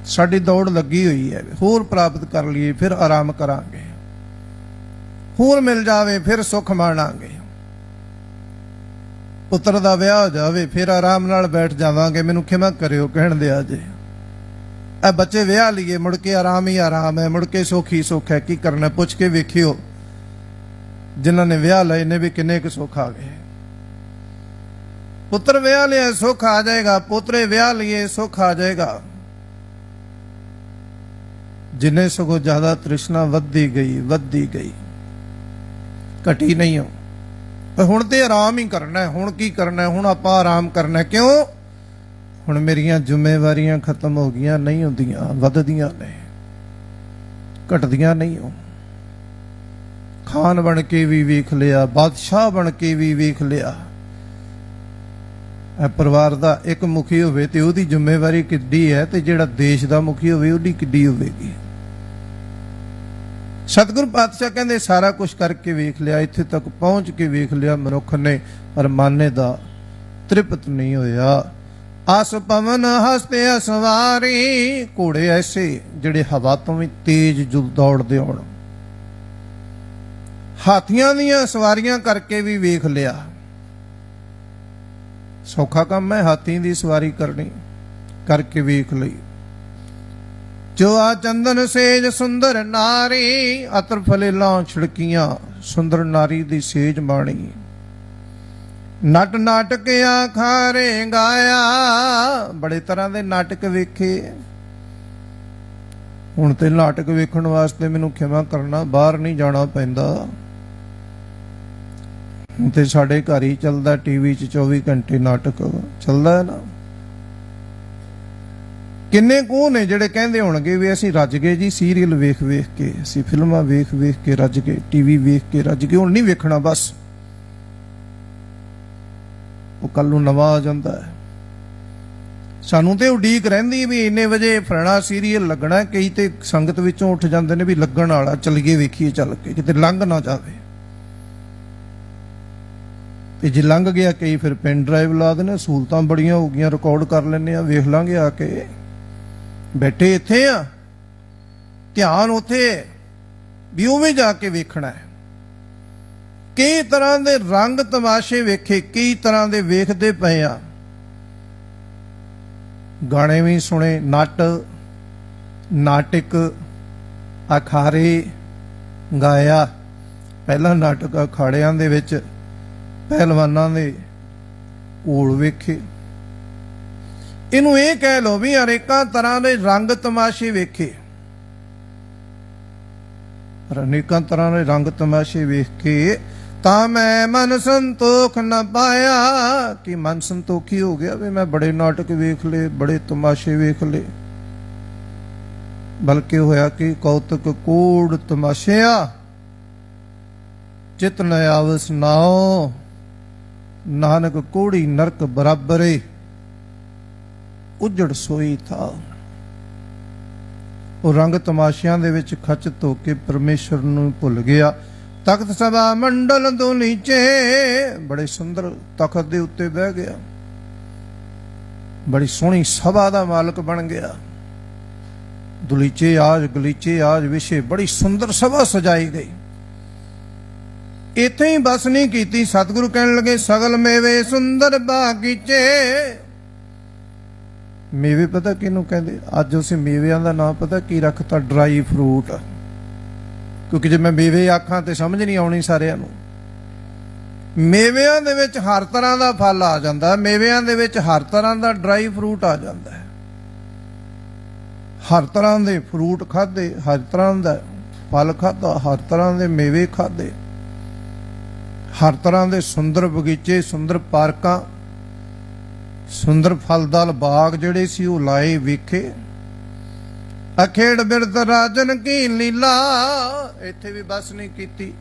ਸਾਡੀ ਦੌੜ ਲੱਗੀ ਹੋਈ ਹੈ, ਹੋਰ ਪ੍ਰਾਪਤ ਕਰ ਲਈਏ ਫਿਰ ਆਰਾਮ ਕਰਾਂਗੇ, ਹੋਰ ਮਿਲ ਜਾਵੇ ਫਿਰ ਸੁੱਖ ਮਾਣਾਂਗੇ, ਪੁੱਤਰ ਦਾ ਵਿਆਹ ਹੋ ਜਾਵੇ ਫਿਰ ਆਰਾਮ ਨਾਲ ਬੈਠ ਜਾਵਾਂਗੇ। ਮੈਨੂੰ ਖਿਮਾ ਕਰਿਓ ਕਹਿਣ ਦਿਆ ਜੇ, ਇਹ ਬੱਚੇ ਵਿਆਹ ਲਈਏ, ਮੁੜ ਕੇ ਆਰਾਮ ਹੀ ਆਰਾਮ ਹੈ, ਮੁੜ ਕੇ ਸੁੱਖ ਹੀ ਸੁੱਖ ਹੈ। ਕੀ ਕਰਨਾ? ਪੁੱਛ ਕੇ ਵੇਖਿਓ ਜਿਨ੍ਹਾਂ ਨੇ ਵਿਆਹ ਲਏ ਨੇ ਵੀ ਕਿੰਨੇ ਕੁ ਸੁੱਖ ਆ ਗਏ। ਪੁੱਤਰ ਵਿਆਹ ਲਿਆ ਸੁੱਖ ਆ ਜਾਏਗਾ, ਪੋਤਰੇ ਵਿਆਹ ਲਈਏ ਸੁੱਖ ਆ ਜਾਏਗਾ। ਜਿੰਨੇ ਸਗੋਂ ਜ਼ਿਆਦਾ ਤ੍ਰਿਸ਼ਨਾ ਵੱਧਦੀ ਗਈ, ਵੱਧਦੀ ਗਈ, ਘਟੀ ਨਹੀਂ ਹੋ। ਹੁਣ ਤੇ ਆਰਾਮ ਹੀ ਕਰਨਾ, ਹੁਣ ਕੀ ਕਰਨਾ? ਹੁਣ ਆਪਾਂ ਆਰਾਮ ਕਰਨਾ। ਕਿਉਂ? ਹੁਣ ਮੇਰੀਆਂ ਜ਼ਿੰਮੇਵਾਰੀਆਂ ਖਤਮ ਹੋ ਗਈਆਂ, ਨਹੀਂ ਹੁੰਦੀਆਂ, ਵੱਧਦੀਆਂ ਨੇ, ਘਟਦੀਆਂ ਨਹੀਂ ਹੋ। ਖਾਨ ਬਣ ਕੇ ਵੀ ਵੇਖ ਲਿਆ, ਬਾਦਸ਼ਾਹ ਬਣ ਕੇ ਵੀ ਵੇਖ ਲਿਆ। ਇਹ ਪਰਿਵਾਰ ਦਾ ਇੱਕ ਮੁਖੀ ਹੋਵੇ ਤੇ ਉਹਦੀ ਜ਼ਿੰਮੇਵਾਰੀ ਕਿੱਡੀ ਹੈ, ਤੇ ਜਿਹੜਾ ਦੇਸ਼ ਦਾ ਮੁਖੀ ਹੋਵੇ ਉਹਦੀ ਕਿੱਡੀ ਹੋਵੇਗੀ। ਸਤਿਗੁਰੂ ਪਾਤਸ਼ਾਹ ਕਹਿੰਦੇ ਸਾਰਾ ਕੁਝ ਕਰਕੇ ਵੇਖ ਲਿਆ, ਇੱਥੇ ਤੱਕ ਪਹੁੰਚ ਕੇ ਵੇਖ ਲਿਆ ਮਨੁੱਖ ਨੇ, ਪਰ ਮਾਨੇ ਦਾ ਤ੍ਰਿਪਤ ਨਹੀਂ ਹੋਇਆ। ਆਸ ਪਵਨ ਹਸਤੇ ਅਸਵਾਰੀ, ਘੋੜੇ ਐਸੇ ਜਿਹੜੇ ਹਵਾ ਤੋਂ ਵੀ ਤੇਜ਼ ਦੌੜਦੇ ਹੋਣ। ਹਾਥੀਆਂ ਦੀਆਂ ਸਵਾਰੀਆਂ ਕਰਕੇ ਵੀ ਵੇਖ ਲਿਆ, ਸੌਖਾ ਕੰਮ ਹੈ ਹਾਥੀ ਦੀ ਸਵਾਰੀ ਕਰਨੀ, ਕਰਕੇ ਵੇਖ ਲਈ। ਜੋ ਆ ਚੰਦਨ ਸੇਜ ਸੁੰਦਰ ਨਾਰੀ, ਅਤਰ ਫਲੇਲਾਂ ਛਿੜਕੀਆਂ, ਸੁੰਦਰ ਨਾਰੀ ਦੀ ਸੇਜ ਮਾਣੀ। ਨਟ ਨਾਟਕਿਆ ਖਾਰੇ ਗਾਇਆ, ਬੜੇ ਤਰ੍ਹਾਂ ਦੇ ਨਾਟਕ ਵੇਖੇ, ਹੁਣ ਤੇ ਨਾਟਕ ਵੇਖਣ ਵਾਸਤੇ ਮੈਨੂੰ ਖਿਮਾ ਕਰਨਾ, ਬਾਹਰ ਨਹੀਂ ਜਾਣਾ ਪੈਂਦਾ। ਹੁਣ ਤੇ ਸਾਡੇ ਘਰ ਹੀ ਚੱਲਦਾ, ਟੀਵੀ 'ਚ 24 ਘੰਟੇ ਨਾਟਕ ਚੱਲਦਾ ਹੈ ਨਾ। ਕਿੰਨੇ ਕੁ ਨੇ ਜਿਹੜੇ ਕਹਿੰਦੇ ਹੋਣਗੇ ਵੀ ਅਸੀਂ ਰੱਜ ਗਏ ਜੀ, ਸੀਰੀਅਲ ਵੇਖ ਵੇਖ ਕੇ, ਅਸੀਂ ਫਿਲਮਾਂ ਵੇਖ ਵੇਖ ਕੇ ਰੱਜ ਗਏ, ਟੀਵੀ ਵੇਖ ਕੇ ਰੱਜ ਗਏ, ਹੁਣ ਨਹੀਂ ਵੇਖਣਾ, ਬਸ ਉਹ ਕੱਲ ਨੂੰ ਨਵਾਂ ਆ ਜਾਂਦਾ ਹੈ। ਸਾਨੂੰ ਤੇ ਉਡੀਕ ਰਹਿੰਦੀ ਵੀ ਇੰਨੇ ਵਜੇ ਫਲਾਣਾ ਸੀਰੀਅਲ ਲੱਗਣਾ। ਕਈ ਤੇ ਸੰਗਤ ਵਿੱਚੋਂ ਉੱਠ ਜਾਂਦੇ ਨੇ ਵੀ ਲੱਗਣ ਵਾਲਾ, ਚੱਲੀਏ ਵੇਖੀਏ ਚੱਲ ਕੇ, ਕਿਤੇ ਲੰਘ ਨਾ ਜਾਵੇ। ਤੇ ਜੇ ਲੰਘ ਗਿਆ, ਕਈ ਫਿਰ ਪੈਨ ਡਰਾਈਵ ਲਾ ਦੇਣੇ, ਸਹੂਲਤਾਂ ਬੜੀਆਂ ਹੋ ਗਈਆਂ, ਰਿਕਾਰਡ ਕਰ ਲੈਂਦੇ ਆ, ਵੇਖ ਲਾਂਗੇ ਆ ਕੇ। ਬੈਠੇ ਇੱਥੇ ਆ, ਧਿਆਨ ਉੱਥੇ ਵੀ ਉਵੇਂ ਜਾ ਕੇ ਵੇਖਣਾ ਹੈ। ਕਈ ਤਰ੍ਹਾਂ ਦੇ ਰੰਗ ਤਮਾਸ਼ੇ ਵੇਖੇ, ਕਈ ਤਰ੍ਹਾਂ ਦੇ ਵੇਖਦੇ ਪਏ ਆ। ਗਾਣੇ ਵੀ ਸੁਣੇ, ਨਾਟਕ ਅਖਾੜੇ ਗਾਇਆ। ਪਹਿਲਾ ਨਾਟਕ ਅਖਾੜਿਆਂ ਦੇ ਵਿੱਚ ਪਹਿਲਵਾਨਾਂ ਦੇ ਘੋਲ ਵੇਖੇ। ਇਹਨੂੰ ਇਹ ਕਹਿ ਲਓ ਵੀ ਅਨੇਕਾਂ ਤਰ੍ਹਾਂ ਦੇ ਰੰਗ ਤਮਾਸ਼ੇ ਵੇਖੇ। ਅਨੇਕਾਂ ਤਰ੍ਹਾਂ ਦੇ ਰੰਗ ਤਮਾਸ਼ੇ ਵੇਖ ਕੇ ਤਾਂ ਮੈਂ ਮਨ ਸੰਤੋਖ ਨਾ ਪਾਇਆ, ਕਿ ਮਨ ਸੰਤੋਖੀ ਹੋ ਗਿਆ ਵੀ ਮੈਂ ਬੜੇ ਨਾਟਕ ਵੇਖ ਲਏ, ਬੜੇ ਤਮਾਸ਼ੇ ਵੇਖ ਲਏ। ਬਲਕਿ ਹੋਇਆ ਕਿ ਕੌਤਕ ਕੋੜ ਤਮਾਸ਼ਿਆ, ਚਿਤ ਨ ਆਵਸ ਨਾਉ, ਨਾਨਕ ਕੋੜੀ ਨਰਕ ਬਰਾਬਰੇ, ਉਜੜ ਸੋਈ ਥਾ। ਉਹ ਰੰਗ ਤਮਾਸ਼ਿਆਂ ਦੇ ਵਿੱਚ ਖਚਤ ਹੋ ਕੇ ਪਰਮੇਸ਼ਰ ਨੂੰ ਭੁੱਲ ਗਿਆ। ਤਖਤ ਸਭਾ ਮੰਡਲ ਤੋਂ ਨੀਚੇ ਬੜੇ ਸੁੰਦਰ ਤਖਤ ਦੇ ਉੱਤੇ ਬਹਿ ਗਿਆ, ਬੜੀ ਸੋਹਣੀ ਸਭਾ ਦਾ ਮਾਲਕ ਬਣ ਗਿਆ। ਦੁਲੀਚੇ ਆਜ ਗਲੀਚੇ ਆਜ ਵਿਸ਼ੇ, ਬੜੀ ਸੁੰਦਰ ਸਭਾ ਸਜਾਈ ਗਈ। ਇੱਥੇ ਹੀ ਬਸ ਨਹੀਂ ਕੀਤੀ, ਸਤਿਗੁਰੂ ਕਹਿਣ ਲੱਗੇ ਸਗਲ ਮੇਵੇ ਸੁੰਦਰ ਬਾਗੀਚੇ। ਮੇਵੇ ਪਤਾ ਕਿਹਨੂੰ ਕਹਿੰਦੇ? ਅੱਜ ਅਸੀਂ ਮੇਵਿਆਂ ਦਾ ਨਾਮ ਪਤਾ ਕੀ ਰੱਖਤਾ? Dry fruit. ਕਿਉਂਕਿ ਜੇ ਮੈਂ ਮੇਵੇ ਆਖਾਂ ਤੇ ਸਮਝ ਨਹੀਂ ਆਉਣੀ ਸਾਰਿਆਂ ਨੂੰ। ਮੇਵਿਆਂ ਦੇ ਵਿੱਚ ਹਰ ਤਰ੍ਹਾਂ ਦਾ ਫਲ ਆ ਜਾਂਦਾ, ਮੇਵਿਆਂ ਦੇ ਵਿੱਚ ਹਰ ਤਰ੍ਹਾਂ ਦਾ ਡਰਾਈ ਫਰੂਟ ਆ ਜਾਂਦਾ ਹੈ। ਹਰ ਤਰ੍ਹਾਂ ਦੇ ਫਰੂਟ ਖਾਦੇ, ਹਰ ਤਰ੍ਹਾਂ ਦਾ ਫਲ ਖਾਦਾ, ਹਰ ਤਰ੍ਹਾਂ ਦੇ ਮੇਵੇ ਖਾਦੇ, ਹਰ ਤਰ੍ਹਾਂ ਦੇ ਸੁੰਦਰ ਬਗੀਚੇ, ਸੁੰਦਰ ਪਾਰਕਾਂ, ਸੁੰਦਰ ਫਲਦਾਰ ਬਾਗ ਜਿਹੜੇ ਸੀ ਉਹ ਲਾਏ ਵੇਖੇ। ਅਖੇੜ ਬਿਰਦ ਰਾਜਨ ਕੀ ਲੀਲਾ, ਇੱਥੇ ਵੀ ਬਸ ਨਹੀਂ ਕੀਤੀ,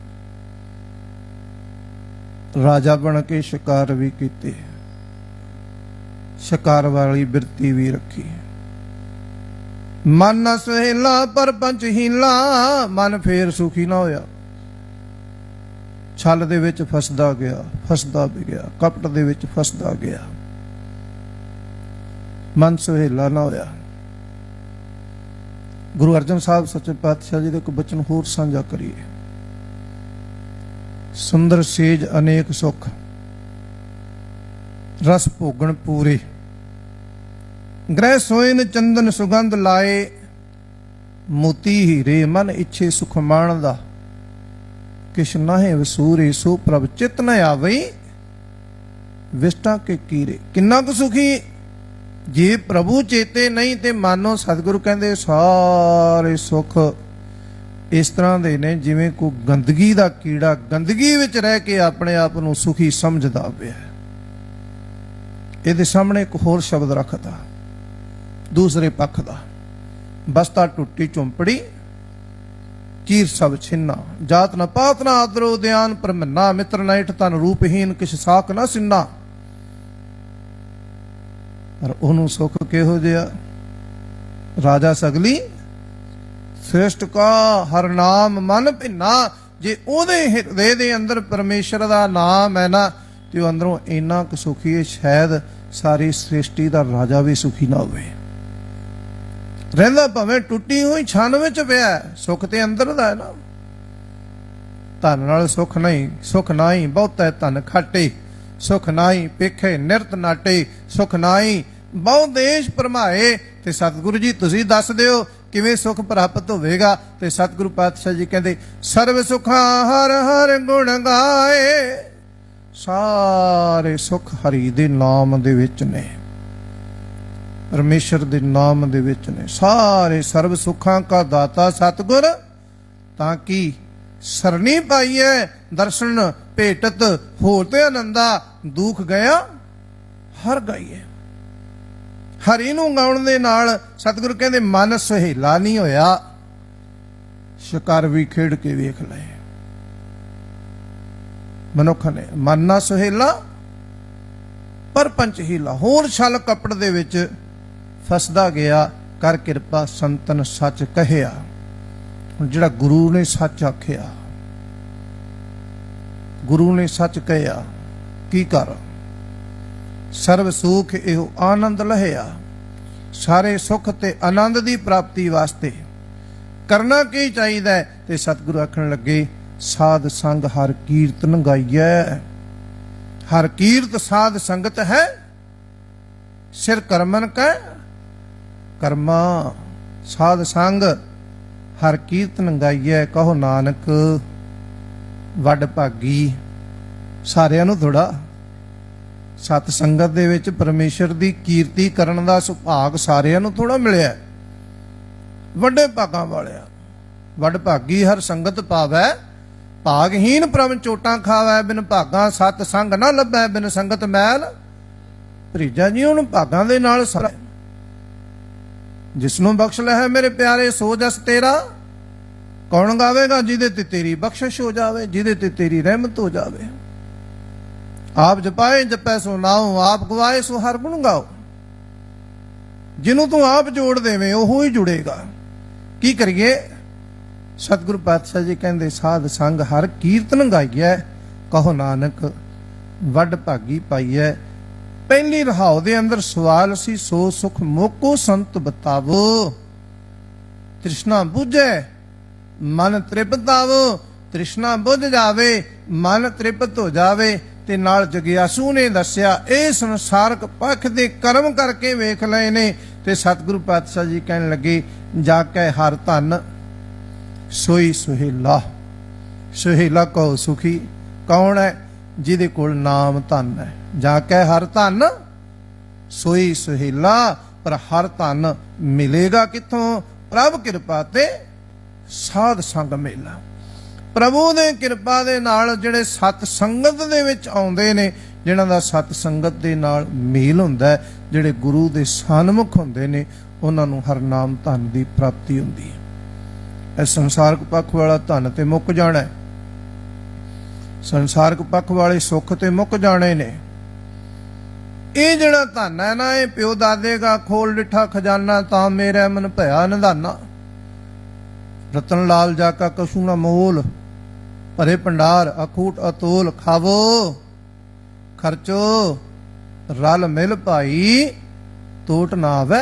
ਰਾਜਾ ਬਣ ਕੇ ਸ਼ਿਕਾਰ ਵੀ ਕੀਤੇ, ਸ਼ਿਕਾਰ ਵਾਲੀ ਬਿਰਤੀ ਵੀ ਰੱਖੀ। ਮਨ ਨਾ ਸੁਹੇਲਾ ਪਰ ਪੰਚ ਹੀਲਾ, ਮਨ ਫੇਰ ਸੁਖੀ ਨਾ ਹੋਇਆ। ਛਲ ਦੇ ਵਿੱਚ ਫਸਦਾ ਗਿਆ, ਫਸਦਾ ਵੀ ਗਿਆ, ਕਪਟ ਦੇ ਵਿੱਚ ਫਸਦਾ ਗਿਆ, ਮਨ ਸੁਹੇਲਾ ਨਾ ਹੋਇਆ। ਗੁਰੂ ਅਰਜਨ ਸਾਹਿਬ ਸੱਚੇ ਪਾਤਸ਼ਾਹ ਜੀ ਦੇ ਇੱਕ ਬਚਨ ਹੋਰ ਸਾਂਝਾ ਕਰੀਏ। ਸੁੰਦਰ ਸੇਜ ਅਨੇਕ ਸੁਖ, ਰਸ ਭੋਗਣ ਪੂਰੇ, ਗ੍ਰਹਿ ਸੋਇਨ ਚੰਦਨ ਸੁਗੰਧ ਲਾਏ, ਮੋਤੀ ਹੀਰੇ ਮਨ ਇੱਛੇ ਸੁਖ ਮਾਣਦਾ, ਕਿਛ ਨਾਹੇ ਵਸੂਰੇ ਸੋ ਪ੍ਰਭ ਚਿਤ ਨ ਆਵਈ, ਵਿਸ਼ਟਾਂ ਕੇ ਕੀਰੇ। ਕਿੰਨਾ ਕੁ ਸੁਖੀ ਜੇ ਪ੍ਰਭੂ ਚੇਤੇ ਨਹੀਂ ਤੇ ਮਾਨੋ ਸਤਿਗੁਰੂ ਕਹਿੰਦੇ ਸਾਰੇ ਸੁੱਖ ਇਸ ਤਰ੍ਹਾਂ ਦੇ ਨੇ ਜਿਵੇਂ ਕੋਈ ਗੰਦਗੀ ਦਾ ਕੀੜਾ ਗੰਦਗੀ ਵਿੱਚ ਰਹਿ ਕੇ ਆਪਣੇ ਆਪ ਨੂੰ ਸੁਖੀ ਸਮਝਦਾ ਪਿਆ। ਇਹਦੇ ਸਾਹਮਣੇ ਇੱਕ ਹੋਰ ਸ਼ਬਦ ਰੱਖਦਾ ਦੂਸਰੇ ਪੱਖ ਦਾ, ਬਸਤਾ ਟੁੱਟੀ ਝੁੰਪੜੀ ਚੀਰ ਸਭ ਛਿੰਨਾ, ਜਾਤ ਨਾ ਪਾਤ ਨਾ ਆਦਰੋ ਧਿਆਨ ਪਰਮੰਨਾ, ਮਿੱਤਰ ਨਾ ਇਠ ਤਨ ਰੂਪਹੀਨ ਕਿਛ ਸਾਖ ਨਾ ਸਿੰਨਾ। ਪਰ ਉਹਨੂੰ ਸੁੱਖ ਕਿਹੋ ਜਿਹਾ? ਰਾਜਾ ਸਗਲੀ ਸ੍ਰਿਸ਼ਟ ਕਾ ਹਰ ਨਾਮ ਮਨ ਭਿੰਨਾ। ਜੇ ਉਹਦੇ ਹਿਰਦੇ ਦੇ ਅੰਦਰ ਪਰਮੇਸ਼ਰ ਦਾ ਨਾਮ ਹੈ ਨਾ ਤੇ ਉਹ ਅੰਦਰੋਂ ਇੰਨਾ ਕੁ ਸੁਖੀ ਹੈ, ਸ਼ਾਇਦ ਸਾਰੀ ਸ੍ਰਿਸ਼ਟੀ ਦਾ ਰਾਜਾ ਵੀ ਸੁਖੀ ਨਾ ਹੋਵੇ। ਰਹਿੰਦਾ ਭਾਵੇਂ ਟੁੱਟੀ ਹੋਈ ਛੰਨ ਵਿੱਚ ਪਿਆ, ਸੁੱਖ ਤੇ ਅੰਦਰ ਦਾ ਹੈ ਨਾ। ਧਨ ਨਾਲ ਸੁੱਖ ਨਹੀਂ, ਸੁੱਖ ਨਾਹੀ ਬਹੁਤਾ ਧਨ ਖਾਟੇ, ਸੁਖ ਨਾਹੀ ਪੇਖੇ ਨਿਰਤ ਨਾਟੇ, ਸੁਖ ਨਾਹੀ ਬਹੁ ਦੇਸ਼ ਭਰਮਾਏ। ਤੇ ਸਤਿਗੁਰੂ ਜੀ ਤੁਸੀਂ ਦੱਸ ਦਿਓ ਕਿਵੇਂ ਸੁਖ ਪ੍ਰਾਪਤ ਹੋਵੇਗਾ? ਤੇ ਸਤਿਗੁਰੂ ਪਾਤਸ਼ਾਹ ਜੀ ਕਹਿੰਦੇ ਸਰਬ ਸੁਖਾਂ ਹਰ ਹਰ ਗੁਣ ਗਾਏ, ਸਾਰੇ ਸੁਖ ਹਰੀ ਦੇ ਨਾਮ ਦੇ ਵਿੱਚ ਨੇ। ਪਰਮੇਸ਼ਰ ਦੇ ਨਾਮ ਦੇ ਵਿੱਚ ਨੇ। ਸਾਰੇ ਸਰਬ ਸੁੱਖਾਂ ਕਾ ਦਾਤਾ ਸਤਿਗੁਰ, ਤਾਂ ਕਿ ਸਰਣੀ ਪਾਈਐ ਦਰਸ਼ਨ ਭੇਟਤ ਹੋਰ ਤੇ ਆਨੰਦਾ, ਦੁੱਖ ਗਿਆ ਹਰ ਗਾਈਐ। ਹਰੀ ਨੂੰ ਗਾਉਣ ਦੇ ਨਾਲ ਸਤਿਗੁਰ ਕਹਿੰਦੇ ਮਨ ਸੁਹੇਲਾ ਨਹੀਂ ਹੋਇਆ, ਸ਼ਿਕਾਰ ਵੀ ਖੇਡ ਕੇ ਵੇਖ ਲਏ। ਮਨੁੱਖ ਨੇ ਮਨ ਨਾ ਸੁਹੇਲਾ ਪਰ ਪੰਚ ਹੀਲਾ, ਹੋਰ ਛਲ ਕਪੜ ਦੇ ਵਿੱਚ ਫਸਦਾ ਗਿਆ। ਕਰ ਕਿਰਪਾ ਸੰਤਨ ਸੱਚ ਕਹਿਆ। ਹੁਣ ਜਿਹੜਾ ਗੁਰੂ ਨੇ ਸੱਚ ਆਖਿਆ, ਗੁਰੂ ਨੇ ਸੱਚ ਕਹਿਆ, ਕੀ ਕਰ ਸਰਬ ਸੁਖ ਇਹੋ ਆਨੰਦ ਲਹਿਆ। ਸਾਰੇ ਸੁਖ ਤੇ ਆਨੰਦ ਦੀ ਪ੍ਰਾਪਤੀ ਵਾਸਤੇ ਕਰਨਾ ਕੀ ਚਾਹੀਦਾ ਹੈ? ਤੇ ਸਤਿਗੁਰੂ ਆਖਣ ਲੱਗੇ ਸਾਧ ਸੰਗ ਹਰ ਕੀਰਤਨ ਗਾਈਐ। ਹਰ ਕੀਰਤ ਸਾਧ ਸੰਗਤ ਹੈ, ਸਿਰ ਕਰਮਨ ਕੈ ਕਰਮਾ। ਸਾਧ ਸੰਗ ਹਰ ਕੀਰਤਨ ਗਾਈਐ, ਕਹੋ ਨਾਨਕ ਵੱਡ ਭਾਗੀ। ਸਾਰਿਆਂ ਨੂੰ ਥੋੜਾ ਸਤ ਸੰਗਤ ਦੇ ਵਿੱਚ ਪਰਮੇਸ਼ਰ ਦੀ ਕੀਰਤੀ ਕਰਨ ਦਾ ਸੁਭਾਗ ਸਾਰਿਆਂ ਨੂੰ ਥੋੜਾ ਮਿਲਿਆ। ਵੱਡੇ ਭਾਗਾਂ ਵਾਲਿਆ ਵੱਡ ਭਾਗੀ ਹਰ ਸੰਗਤ ਪਾਵੈ, ਭਾਗਹੀਨ ਪ੍ਰਮ ਚੋਟਾਂ ਖਾਵੈ। ਬਿਨ ਭਾਗਾਂ ਸਤ ਸੰਗ ਨਾ ਲੱਭੈ, ਬਿਨ ਸੰਗਤ ਮੈਲ ਭਰੀਜਾ। ਜੀ ਹੁਣ ਭਾਗਾਂ ਦੇ ਨਾਲ ਜਿਸਨੂੰ ਬਖਸ਼ ਲੈ ਮੇਰੇ ਪਿਆਰੇ ਸੋ ਜਸ ਤੇਰਾ। ਕੌਣ ਗਾਵੇਗਾ? ਜਿਹਦੇ ਤੇ ਤੇਰੀ ਬਖਸ਼ਿਸ਼ ਹੋ ਜਾਵੇ, ਜਿਹਦੇ ਤੇ ਤੇਰੀ ਰਹਿਮਤ ਹੋ ਜਾਵੇ। ਆਪ ਜਪਾਏ ਜਪੈ ਸੋ ਨਾਉ, ਆਪ ਗਵਾਏ ਸੋ ਹਰ ਗੁਣ ਗਾਓ। ਜਿਹਨੂੰ ਤੂੰ ਆਪ ਜੋੜ ਦੇਵੇਂ ਉਹੋ ਹੀ ਜੁੜੇਗਾ। ਕੀ ਕਰੀਏ? ਸਤਿਗੁਰੂ ਪਾਤਸ਼ਾਹ ਜੀ ਕਹਿੰਦੇ ਸਾਧ ਸੰਗ ਹਰ ਕੀਰਤਨ ਗਾਈਐ, ਕਹੋ ਨਾਨਕ ਵੱਡ ਭਾਗੀ ਪਾਈਐ। ਪਹਿਲੀ ਰਹਾਉ ਦੇ ਅੰਦਰ ਸਵਾਲ ਸੀ ਸੋ ਸੁਖ ਮੋਕੋ ਸੰਤ ਬਤਾਵੋ। ਤ੍ਰਿਸ਼ਨਾ ਬੁਝੈ ਮਨ ਤ੍ਰਿਪਤ ਆਵੋ। ਤ੍ਰਿਸ਼ਨਾ ਬੁਝ ਜਾਵੇ ਮਨ ਤ੍ਰਿਪਤ ਹੋ ਜਾਵੇ। ਤੇ ਨਾਲ ਜਗਿਆਸੂ ਨੇ ਦੱਸਿਆ ਇਹ ਸੰਸਾਰਕ ਪੱਖ ਦੇ ਕਰਮ ਕਰਕੇ ਵੇਖ ਲਏ ਨੇ। ਤੇ ਸਤਿਗੁਰੂ ਪਾਤਸ਼ਾਹ ਜੀ ਕਹਿਣ ਲੱਗੇ ਜਾ ਕੇ ਹਰ ਧਨ ਸੋਈ ਸੁਹੇਲਾ। ਸੁਹੇਲਾ ਕਹੋ ਸੁਖੀ ਕੌਣ ਹੈ? ਜਿਹਦੇ ਕੋਲ ਨਾਮ ਧਨ ਹੈ। ਜਾ ਕੇ ਹਰ ਧਨ ਸੋਈ ਸੁਹੇਲਾ। ਪਰ ਹਰ ਧਨ ਮਿਲੇਗਾ ਕਿੱਥੋਂ? ਪ੍ਰਭ ਕਿਰਪਾ ਤੇ ਸਾਧ ਸੰਗ ਮੇਲਾ। ਪ੍ਰਭੂ ਦੇ ਕਿਰਪਾ ਦੇ ਨਾਲ ਜਿਹੜੇ ਸਤ ਸੰਗਤ ਦੇ ਵਿੱਚ ਆਉਂਦੇ ਨੇ, ਜਿਨ੍ਹਾਂ ਦਾ ਸਤ ਸੰਗਤ ਦੇ ਨਾਲ ਮੇਲ ਹੁੰਦਾ, ਜਿਹੜੇ ਗੁਰੂ ਦੇ ਸਨਮੁਖ ਹੁੰਦੇ ਨੇ, ਉਹਨਾਂ ਨੂੰ ਹਰ ਨਾਮ ਧਨ ਦੀ ਪ੍ਰਾਪਤੀ ਹੁੰਦੀ ਹੈ। ਇਹ ਸੰਸਾਰਕ ਪੱਖ ਵਾਲਾ ਧਨ ਤੇ ਮੁੱਕ ਜਾਣਾ ਹੈ। ਸੰਸਾਰਕ ਪੱਖ ਵਾਲੇ ਸੁੱਖ ਤੇ ਮੁੱਕ ਜਾਣੇ ਨੇ। ਇਹ ਜਿਹੜਾ ਧਨ ਹੈ ਨਾ, ਇਹ ਪਿਓ ਦਾਦੇ ਦਾ ਖੋਲ ਡਿਠਾ ਖਜ਼ਾਨਾ, ਤਾਂ ਮੇਰੇ ਮਨ ਭਇਆ ਨਿਧਾਨਾ। ਰਤਨ ਲਾਲ ਜਾ ਕਾ ਕਛੂ ਨਾ ਮੋਲ, ਭਰੇ ਭੰਡਾਰ ਅਖੂਟ ਅਤੋਲ। ਖਾਵੋ ਖਰਚੋ ਰਲ ਮਿਲ ਭਾਈ, ਟੋਟ ਨਾ ਆਵੇ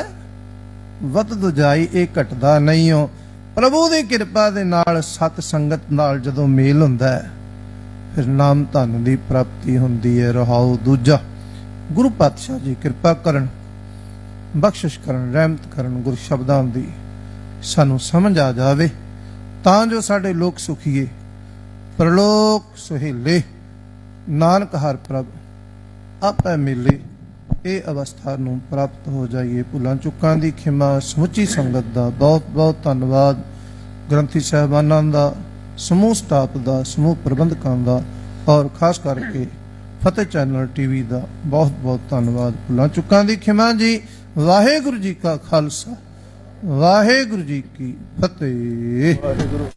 ਵਤ ਦੁਜਾਈ। ਇਹ ਘਟਦਾ ਨਹੀਂ ਹੋ। ਪ੍ਰਭੂ ਦੀ ਕਿਰਪਾ ਦੇ ਨਾਲ ਸਤ ਸੰਗਤ ਨਾਲ ਜਦੋਂ ਮੇਲ ਹੁੰਦਾ ਹੈ, ਫਿਰ ਨਾਮ ਧਨ ਦੀ ਪ੍ਰਾਪਤੀ ਹੁੰਦੀ ਹੈ। ਰਹਾਉ ਦੂਜਾ, ਗੁਰੂ ਪਾਤਸ਼ਾਹ ਜੀ ਕਿਰਪਾ ਕਰਨ, ਬਖਸ਼ਿਸ਼ ਕਰਨ, ਰਹਿਮਤ ਕਰਨ। ਗੁਰ ਸ਼ਬਦਾਂ ਦੀ ਸਾਨੂੰ ਸਮਝ ਆ ਜਾਵੇ, ਤਾਂ ਜੋ ਸਾਡੇ ਲੋਕ ਸੁਖੀਏ, ਪਰਲੋਕ ਸੁਹੇਲੇ। ਨਾਨਕ ਹਰ ਪ੍ਰਭ ਆਪੇ ਮਿਲੇ, ਇਹ ਅਵਸਥਾ ਨੂੰ ਪ੍ਰਾਪਤ ਹੋ ਜਾਈਏ। ਭੁੱਲਾਂ ਚੁੱਕਾਂ ਦੀ ਖਿਮਾ। ਸਮੁੱਚੀ ਸੰਗਤ ਦਾ ਬਹੁਤ ਬਹੁਤ ਧੰਨਵਾਦ। ਗ੍ਰੰਥੀ ਸਾਹਿਬਾਨਾਂ ਦਾ, ਸਮੂਹ ਸਟਾਫ ਦਾ, ਸਮੂਹ ਪ੍ਰਬੰਧਕਾਂ ਦਾ, ਔਰ ਖਾਸ ਕਰਕੇ ਫਤਿਹ ਚੈਨਲ ਟੀਵੀ ਦਾ ਬਹੁਤ ਬਹੁਤ ਧੰਨਵਾਦ। ਭੁੱਲਾਂ ਚੁੱਕਾਂ ਦੀ ਖਿਮਾ ਜੀ। ਵਾਹਿਗੁਰੂ ਜੀ ਕਾ ਖਾਲਸਾ, ਵਾਹਿਗੁਰੂ ਜੀ ਕੀ ਫਤਿਹ। ਵਾਹਿਗੁਰੂ।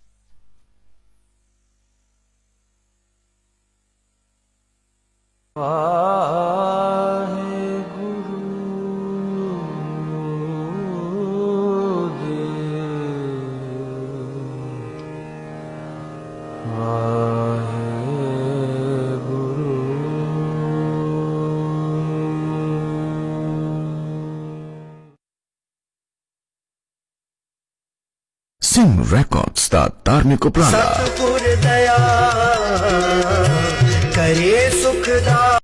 ਸਿੰਘ ਰੈਕਾਰਡਸ ਦਾ ਧਾਰਮਿਕ ਉਪਰਾਲਾ। ਸਤਿਗੁਰ ਦਇਆ ਕਰੇ ਸੁਖ ਦਾ